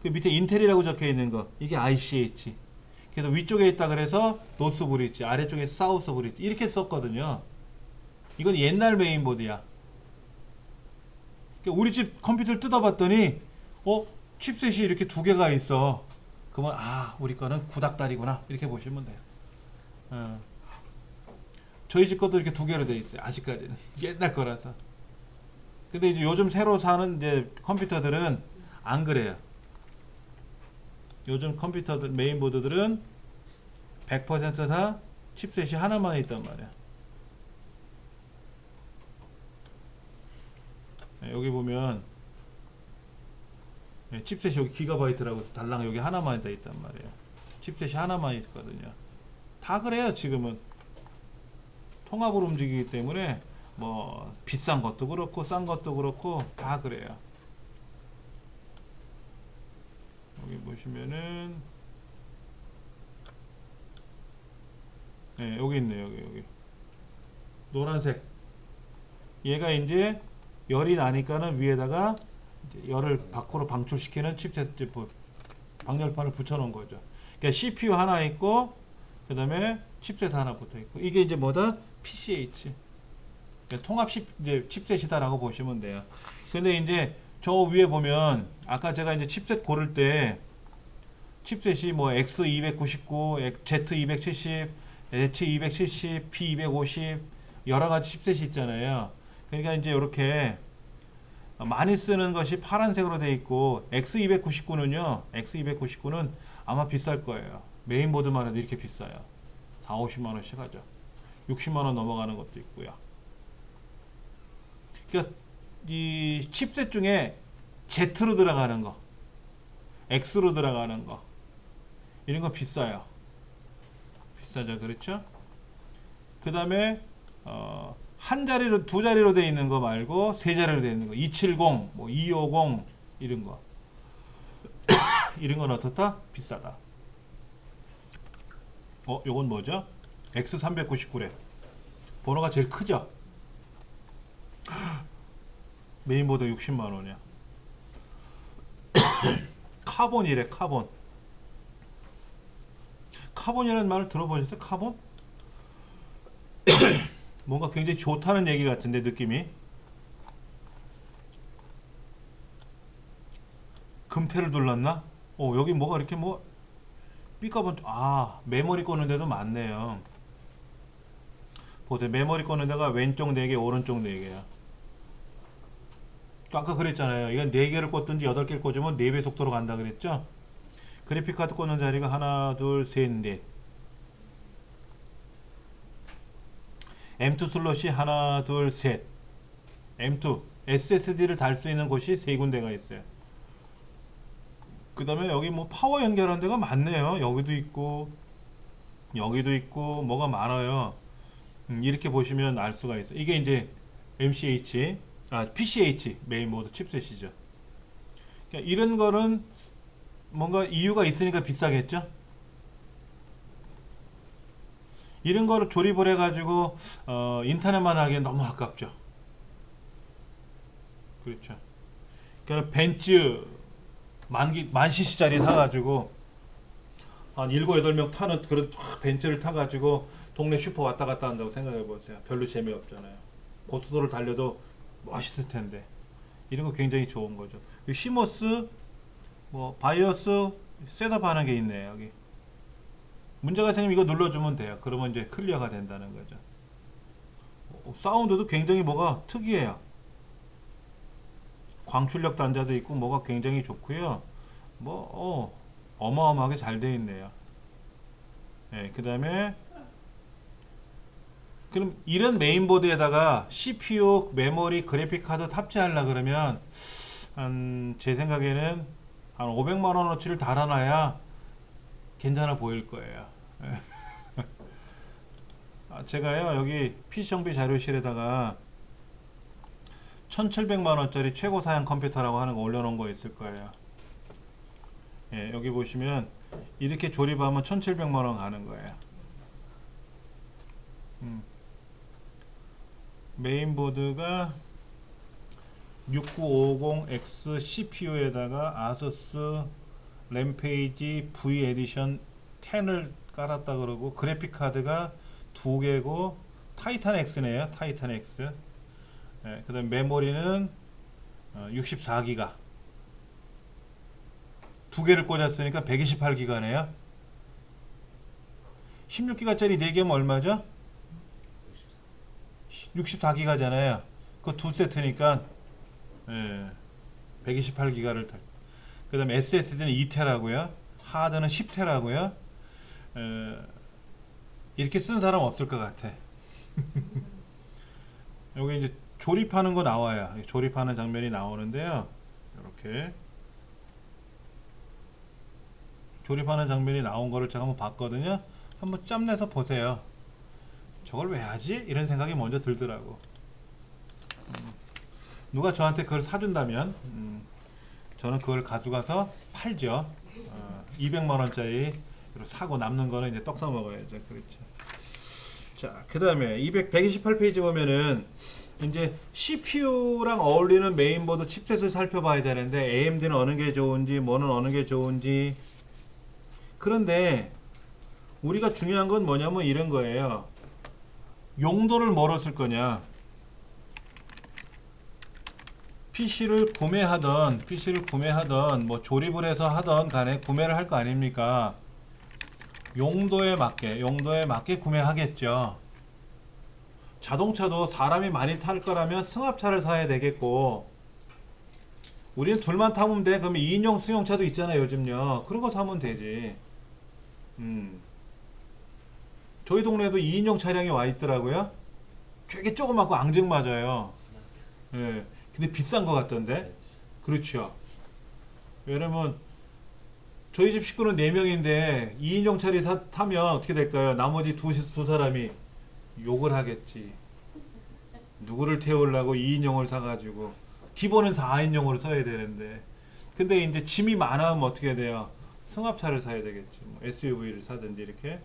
그 밑에 인텔이라고 적혀 있는 거 이게 ICH. 그래서 위쪽에 있다 그래서 노스 브릿지, 아래쪽에 사우스 브릿지 이렇게 썼거든요. 이건 옛날 메인보드야. 그러니까 우리 집 컴퓨터를 뜯어봤더니 칩셋이 이렇게 두 개가 있어. 그러면 우리 거는 구닥다리구나 이렇게 보시면 돼요. 저희 집 것도 이렇게 두 개로 돼 있어요. 아직까지는 옛날 거라서. 근데 이제 요즘 새로 사는 이제 컴퓨터들은 안 그래요. 요즘 컴퓨터들 메인보드들은 100%다 칩셋이 하나만 있단 말이야. 여기 보면 칩셋이 여기 기가바이트라고 해서 달랑 여기 하나만 있단 말이에요. 칩셋이 하나만 있거든요. 다 그래요. 지금은 통합으로 움직이기 때문에 뭐 비싼 것도 그렇고 싼 것도 그렇고 다 그래요. 여기 보시면은 여기 있네요. 여기 노란색. 얘가 이제 열이 나니까는 위에다가 이제 열을 밖으로 방출시키는 칩셋 방열판을 붙여놓은 거죠. 그러니까 CPU 하나 있고 그 다음에 칩셋 하나 붙어 있고 이게 이제 뭐다? PCH. 그러니까 통합 이제 칩셋이다라고 보시면 돼요. 근데 이제 저 위에 보면 아까 제가 이제 칩셋 고를 때 칩셋이 뭐 X299, Z270, H270, P250 여러 가지 칩셋이 있잖아요. 그러니까 이제 이렇게 많이 쓰는 것이 파란색으로 되어 있고 X299는 아마 비쌀 거예요. 메인보드만 해도 이렇게 비싸요. 4, 50만 원씩 하죠. 60만 원 넘어가는 것도 있고요. 그러니까 이 칩셋 중에 Z로 들어가는 거, X로 들어가는 거 이런 거 비싸요. 비싸죠, 그렇죠? 그 다음에 한 자리로 두 자리로 되어 있는 거 말고 세 자리로 되어 있는 거, 270, 뭐 250 이런 거 이런 건 어떻다? 비싸다. 요건 뭐죠? X399래. 번호가 제일 크죠? 메인보드 60만 원이야. 카본이래, 카본. 카본이라는 말을 들어보셨어요? 카본? 뭔가 굉장히 좋다는 얘기 같은데 느낌이. 금태를 둘렀나? 여기 뭐가 이렇게 뭐 삐까번 메모리 꽂는 데도 많네요. 보세요. 메모리 꽂는 데가 왼쪽 4개, 오른쪽 4개야. 아까 그랬잖아요. 이건 4개를 꽂든지 8개를 꽂으면 4배 속도로 간다 그랬죠? 그래픽카드 꽂는 자리가 하나, 둘, 셋, 넷. M2 슬롯이 하나, 둘, 셋. M2 SSD를 달 수 있는 곳이 3군데가 있어요. 그 다음에 여기 뭐 파워 연결하는 데가 많네요. 여기도 있고 뭐가 많아요. 이렇게 보시면 알 수가 있어요. 이게 이제 PCH 메인보드 칩셋이죠. 그러니까 이런 거는 뭔가 이유가 있으니까 비싸겠죠. 이런 거를 조립을 해가지고 인터넷만 하기엔 너무 아깝죠. 그렇죠. 그러니까 벤츠 만 cc짜리 사가지고 한 7, 8명 타는 그런 벤츠를 타가지고 동네 슈퍼 왔다 갔다 한다고 생각해 보세요. 별로 재미없잖아요. 고속도로를 달려도 멋있을 텐데. 이런 거 굉장히 좋은 거죠. 시모스, 뭐 바이오스 셋업하는 게 있네요. 여기 문제가 생기면 이거 눌러주면 돼요. 그러면 이제 클리어가 된다는 거죠. 사운드도 굉장히 뭐가 특이해요. 광출력 단자도 있고 뭐가 굉장히 좋고요. 어마어마하게 잘 되어 있네요. 그 다음에 그럼 이런 메인보드에다가 CPU, 메모리, 그래픽카드 탑재하려 그러면 제 생각에는 한 500만 원어치를 달아놔야 괜찮아 보일 거예요. 제가요 여기 PC 정비 자료실에다가 1700만 원짜리 최고 사양 컴퓨터라고 하는 거 올려놓은 거 있을 거예요. 여기 보시면 이렇게 조립하면 1700만 원 가는 거예요. 메인보드가 6950X CPU에다가 아수스 램페이지 V 에디션 10을 깔았다 그러고 그래픽 카드가 2개고 타이탄 X네요. 타이탄 X. 예, 그다음 메모리는 64기가. 2개를 꽂았으니까 128기가네요. 16기가짜리 4개면 얼마죠? 64기가잖아요. 그거 2세트니까 128기가를 탈. 그 다음에 SSD는 2테라고요. 하드는 10테라고요. 이렇게 쓴 사람 없을 것 같아. 여기 이제 조립하는 거 나와요. 조립하는 장면이 나오는데요. 이렇게 조립하는 장면이 나온 거를 제가 한번 봤거든요. 한번 짬내서 보세요. 저걸 왜 하지? 이런 생각이 먼저 들더라고. 누가 저한테 그걸 사준다면 저는 그걸 가져가서 팔죠. 200만원짜리 사고 남는 거는 이제 떡 사 먹어야죠. 그렇죠. 자, 그 다음에 128페이지 보면은 이제 CPU랑 어울리는 메인보드 칩셋을 살펴봐야 되는데 AMD는 어느 게 좋은지 뭐는 어느 게 좋은지. 그런데 우리가 중요한 건 뭐냐면 이런 거예요. 용도를 뭐로 쓸 거냐. PC를 구매하던 뭐 조립을 해서 하던 간에 구매를 할 거 아닙니까? 용도에 맞게 구매하겠죠. 자동차도 사람이 많이 탈 거라면 승합차를 사야 되겠고, 우리는 둘만 타면 돼. 그러면 2인용 승용차도 있잖아요, 요즘요. 그런 거 사면 되지. 저희 동네에도 2인용 차량이 와 있더라고요. 되게 조그맣고 앙증맞아요. 예. 근데 비싼 거 같던데. 그렇죠. 왜냐면 저희 집 식구는 4명인데 2인용 차리 타면 어떻게 될까요? 나머지 두 사람이 욕을 하겠지. 누구를 태우려고 2인용을 사가지고. 기본은 4인용으로 써야 되는데. 근데 이제 짐이 많으면 어떻게 돼요? 승합차를 사야 되겠지. 뭐 SUV를 사든지 이렇게.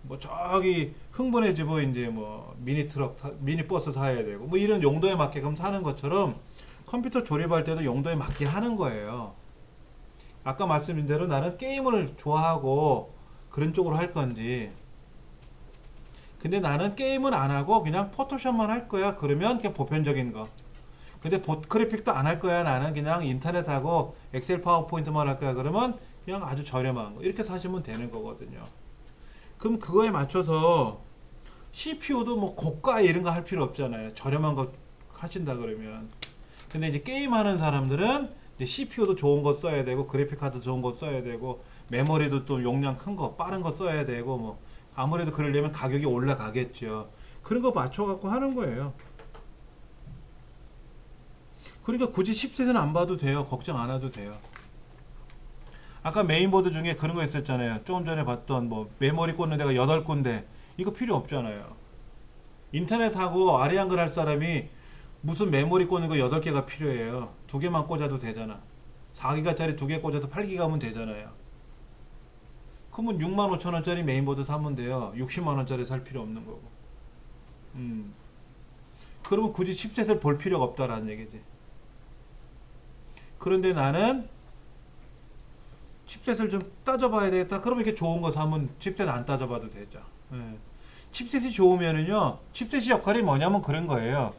뭐 저기 흥분해지고 이제 뭐 미니 버스 사야 되고 뭐 이런 용도에 맞게끔 사는 것처럼 컴퓨터 조립할 때도 용도에 맞게 하는 거예요. 아까 말씀드린 대로 나는 게임을 좋아하고 그런 쪽으로 할 건지, 근데 나는 게임은 안 하고 그냥 포토샵만 할 거야. 그러면 그냥 보편적인 거. 근데 그래픽도 안 할 거야. 나는 그냥 인터넷하고 엑셀 파워포인트만 할 거야. 그러면 그냥 아주 저렴한 거 이렇게 사시면 되는 거거든요. 그럼 그거에 맞춰서 CPU도 뭐 고가 이런 거 할 필요 없잖아요. 저렴한 거 하신다 그러면. 근데 이제 게임하는 사람들은 이제 CPU도 좋은 거 써야 되고 그래픽 카드 좋은 거 써야 되고 메모리도 또 용량 큰 거 빠른 거 써야 되고 뭐 아무래도 그러려면 가격이 올라가겠죠. 그런 거 맞춰 갖고 하는 거예요. 그러니까 굳이 칩셋은 안 봐도 돼요. 걱정 안 해도 돼요. 아까 메인보드 중에 그런 거 있었잖아요. 조금 전에 봤던 뭐 메모리 꽂는 데가 8군데. 이거 필요 없잖아요. 인터넷하고 아래 한글 할 사람이 무슨 메모리 꽂는 거 8개가 필요해요. 2개만 꽂아도 되잖아. 4기가짜리 2개 꽂아서 8기가 하면 되잖아요. 그러면 65,000원짜리 메인보드 사면 돼요. 60만원짜리 살 필요 없는 거고. 그러면 굳이 칩셋을 볼 필요가 없다라는 얘기지. 그런데 나는 칩셋을 좀 따져봐야 되겠다. 그러면 이렇게 좋은 거 사면 칩셋 안 따져봐도 되죠. 예. 칩셋이 좋으면은요, 칩셋이 역할이 뭐냐면 그런 거예요.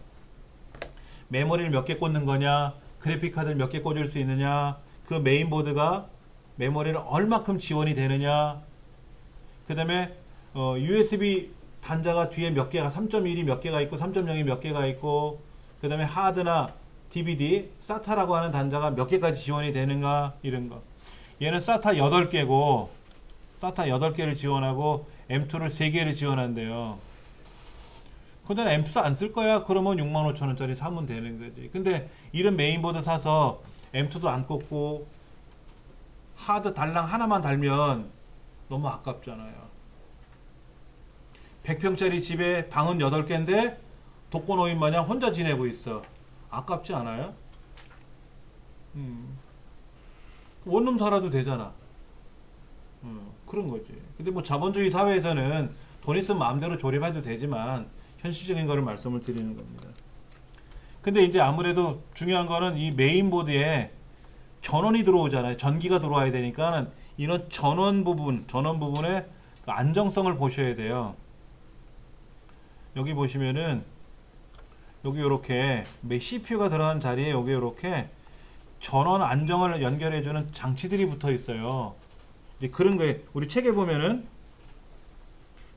메모리를 몇 개 꽂는 거냐, 그래픽 카드를 몇 개 꽂을 수 있느냐, 그 메인보드가 메모리를 얼마큼 지원이 되느냐, 그 다음에 USB 단자가 뒤에 몇 개가 3.1이 몇 개가 있고 3.0이 몇 개가 있고, 그 다음에 하드나 DVD, SATA라고 하는 단자가 몇 개까지 지원이 되는가, 이런 거. 얘는 SATA 8개고 SATA 8개를 지원하고 M2를 3개를 지원한대요. 근데 M2도 안 쓸 거야. 그러면 65,000원짜리 사면 되는 거지. 근데 이런 메인보드 사서 M2도 안 꽂고 하드 달랑 하나만 달면 너무 아깝잖아요. 100평짜리 집에 방은 8개인데 독거노인 마냥 혼자 지내고 있어. 아깝지 않아요? 원룸 살아도 되잖아. 그런 거지. 근데 뭐 자본주의 사회에서는 돈 있으면 마음대로 조립해도 되지만 현실적인 거를 말씀을 드리는 겁니다. 근데 이제 아무래도 중요한 거는 이 메인보드에 전원이 들어오잖아요. 전기가 들어와야 되니까 이런 전원 부분의 그 안정성을 보셔야 돼요. 여기 보시면은 여기 이렇게 CPU가 들어간 자리에 여기 이렇게 전원 안정을 연결해주는 장치들이 붙어 있어요. 이제 그런 거에 우리 책에 보면은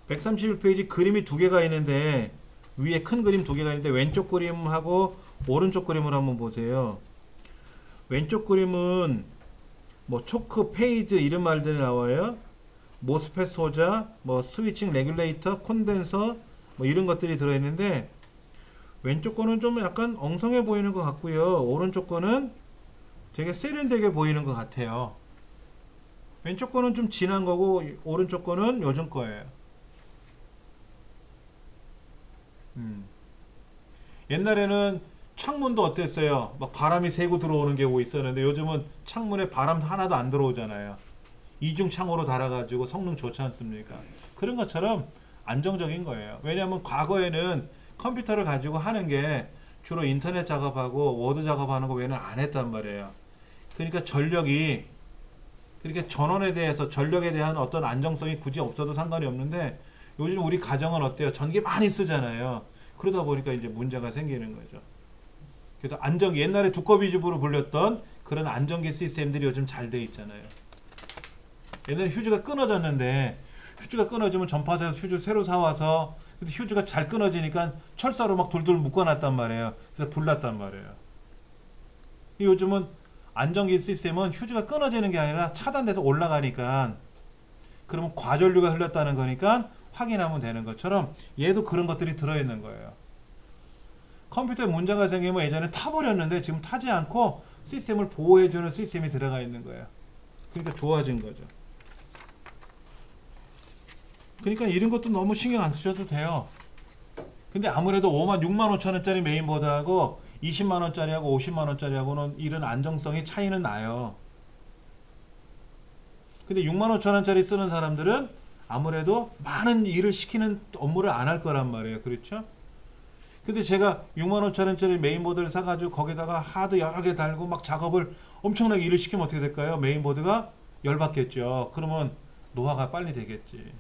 131페이지 그림이 두 개가 있는데 위에 큰 그림 두 개가 있는데 왼쪽 그림하고 오른쪽 그림을 한번 보세요. 왼쪽 그림은 뭐 초크, 페이즈 이런 말들이 나와요. 모스펫 소자, 뭐 스위칭 레귤레이터, 콘덴서 뭐 이런 것들이 들어있는데 왼쪽 거는 좀 약간 엉성해 보이는 것 같고요. 오른쪽 거는 되게 세련되게 보이는 것 같아요. 왼쪽 거는 좀 진한 거고 오른쪽 거는 요즘 거예요. 옛날에는 창문도 어땠어요? 막 바람이 새고 들어오는 경우 있었는데 요즘은 창문에 바람 하나도 안 들어오잖아요. 이중 창호로 달아가지고 성능 좋지 않습니까? 그런 것처럼 안정적인 거예요. 왜냐하면 과거에는 컴퓨터를 가지고 하는 게 주로 인터넷 작업하고 워드 작업하는 거 외에는 안 했단 말이에요. 그러니까 그렇게 전원에 대해서 전력에 대한 어떤 안정성이 굳이 없어도 상관이 없는데 요즘 우리 가정은 어때요? 전기 많이 쓰잖아요. 그러다 보니까 이제 문제가 생기는 거죠. 그래서 옛날에 두꺼비집으로 불렸던 그런 안정기 시스템들이 요즘 잘 돼 있잖아요. 옛날에 휴즈가 끊어졌는데 휴즈가 끊어지면 전파사에서 휴즈 새로 사와서 근데 휴즈가 잘 끊어지니까 철사로 막 둘둘 묶어놨단 말이에요. 그래서 불났단 말이에요. 요즘은 안정기 시스템은 휴즈가 끊어지는 게 아니라 차단돼서 올라가니까 그러면 과전류가 흘렀다는 거니까 확인하면 되는 것처럼 얘도 그런 것들이 들어있는 거예요. 컴퓨터에 문제가 생기면 예전에 타버렸는데 지금 타지 않고 시스템을 보호해주는 시스템이 들어가 있는 거예요. 그러니까 좋아진 거죠. 그러니까 이런 것도 너무 신경 안 쓰셔도 돼요. 근데 아무래도 6만 5천 원짜리 메인보드하고 20만 원짜리하고 50만 원짜리하고는 이런 안정성이 차이는 나요. 근데 6만 5천 원짜리 쓰는 사람들은 아무래도 많은 일을 시키는 업무를 안 할 거란 말이에요. 그렇죠? 근데 제가 6만 5천 원짜리 메인보드를 사가지고 거기다가 하드 여러 개 달고 막 작업을 엄청나게 일을 시키면 어떻게 될까요? 메인보드가 열받겠죠. 그러면 노화가 빨리 되겠지.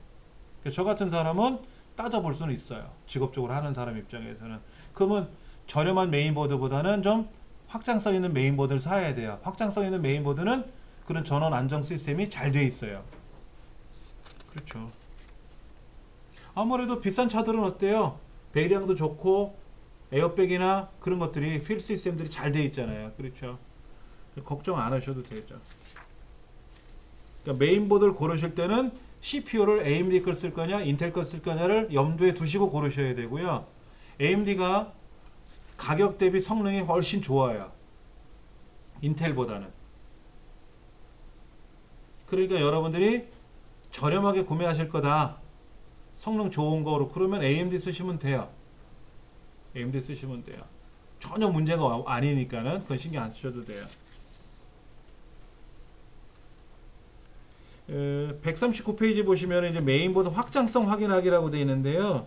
저 같은 사람은 따져볼 수는 있어요. 직업적으로 하는 사람 입장에서는. 그러면 저렴한 메인보드보다는 좀 확장성 있는 메인보드를 사야 돼요. 확장성 있는 메인보드는 그런 전원 안정 시스템이 잘 돼 있어요. 그렇죠. 아무래도 비싼 차들은 어때요? 배기량도 좋고 에어백이나 그런 것들이 필 시스템들이 잘 돼 있잖아요. 그렇죠. 걱정 안 하셔도 되죠. 그러니까 메인보드를 고르실 때는 CPU를 AMD 걸 쓸 거냐 인텔 걸 쓸 거냐를 염두에 두시고 고르셔야 되고요. AMD가 가격 대비 성능이 훨씬 좋아요. 인텔보다는. 그러니까 여러분들이 저렴하게 구매하실 거다. 성능 좋은 거로 그러면 AMD 쓰시면 돼요. AMD 쓰시면 돼요. 전혀 문제가 아니니까는 그건 신경 안 쓰셔도 돼요. 139페이지 보시면 이제 메인보드 확장성 확인하기라고 되어 있는데요.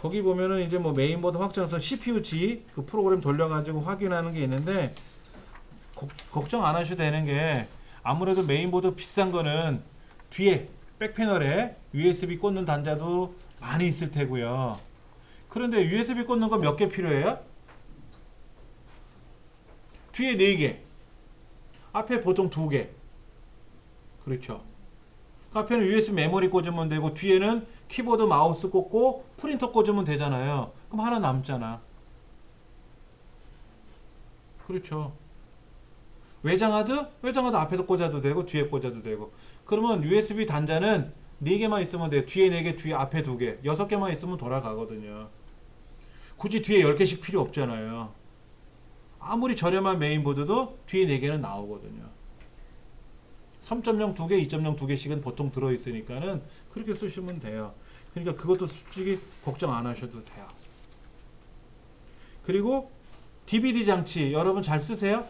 거기 보면은 이제 뭐 메인보드 확장성 CPU-G 그 프로그램 돌려가지고 확인하는 게 있는데 걱정 안 하셔도 되는 게 아무래도 메인보드 비싼 거는 뒤에 백패널에 USB 꽂는 단자도 많이 있을 테고요. 그런데 USB 꽂는 거 몇 개 필요해요? 뒤에 4개, 앞에 보통 2개. 그렇죠. 앞에는 USB 메모리 꽂으면 되고 뒤에는 키보드 마우스 꽂고 프린터 꽂으면 되잖아요. 그럼 하나 남잖아. 그렇죠. 외장하드 앞에도 꽂아도 되고 뒤에 꽂아도 되고. 그러면 USB 단자는 4개만 있으면 돼요. 뒤에 4개, 뒤에 앞에 2개. 6개만 있으면 돌아가거든요. 굳이 뒤에 10개씩 필요 없잖아요. 아무리 저렴한 메인보드도 뒤에 4개는 나오거든요. 3.0 2개, 2.0 2개씩은 보통 들어있으니까는 그렇게 쓰시면 돼요. 그러니까 그것도 솔직히 걱정 안 하셔도 돼요. 그리고 DVD 장치 여러분 잘 쓰세요?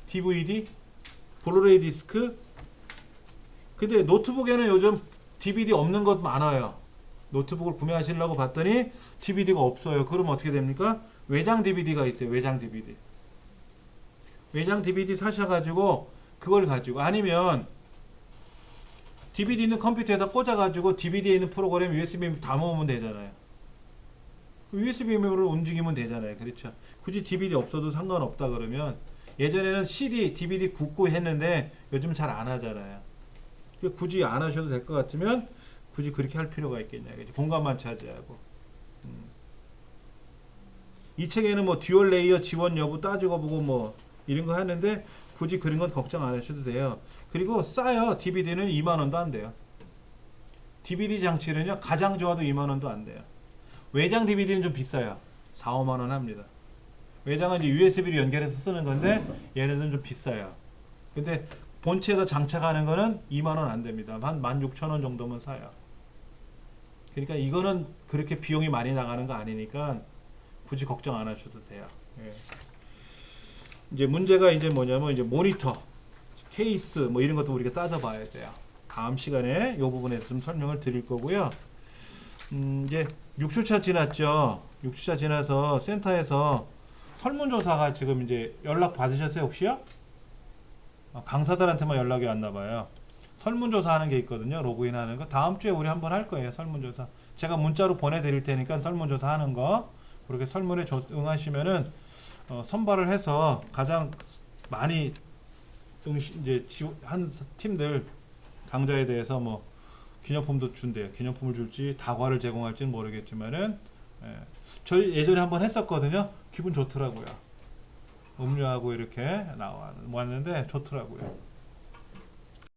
DVD, 블루레이 디스크. 근데 노트북에는 요즘 DVD 없는 것 많아요. 노트북을 구매하시려고 봤더니 DVD가 없어요. 그러면 어떻게 됩니까? 외장 DVD가 있어요. 외장 DVD. 외장 DVD 사셔가지고 그걸 가지고 아니면 DVD 있는 컴퓨터에다 꽂아가지고 DVD에 있는 프로그램 USB 담아오면 되잖아요. USB로 움직이면 되잖아요. 그렇죠. 굳이 DVD 없어도 상관없다 그러면 예전에는 CD, DVD 굽고 했는데 요즘 잘 안 하잖아요. 굳이 안 하셔도 될 것 같으면 굳이 그렇게 할 필요가 있겠냐. 공간만 차지하고. 이 책에는 뭐 듀얼 레이어 지원 여부 따지고 보고 뭐 이런 거 하는데 굳이 그런 건 걱정 안 하셔도 돼요. 그리고 싸요. DVD는 2만 원도 안 돼요. DVD 장치는요. 가장 좋아도 2만 원도 안 돼요. 외장 DVD는 좀 비싸요. 4, 5만 원 합니다. 외장은 이제 USB로 연결해서 쓰는 건데 얘네들은 좀 비싸요. 근데 본체에다 장착하는 거는 2만 원 안 됩니다. 한 16,000원 정도면 사요. 그러니까 이거는 그렇게 비용이 많이 나가는 거 아니니까 굳이 걱정 안 하셔도 돼요. 예. 이제 문제가 이제 뭐냐면 이제 모니터, 케이스 뭐 이런 것도 우리가 따져봐야 돼요. 다음 시간에 이 부분에 좀 설명을 드릴 거고요. 이제 6주차 지났죠. 6주차 지나서 센터에서 설문조사가 지금 이제 연락 받으셨어요 혹시요? 강사들한테만 연락이 왔나 봐요. 설문조사 하는 게 있거든요. 로그인 하는 거. 다음 주에 우리 한번 할 거예요. 설문조사. 제가 문자로 보내드릴 테니까 설문조사 하는 거. 그렇게 설문에 응하시면은 선발을 해서 가장 많이 이제 한 팀들 강좌에 대해서 뭐 기념품도 준대요. 기념품을 줄지 다과를 제공할지는 모르겠지만은 저희 예전에 한번 했었거든요. 기분 좋더라고요. 음료하고 이렇게 왔는데 좋더라고요.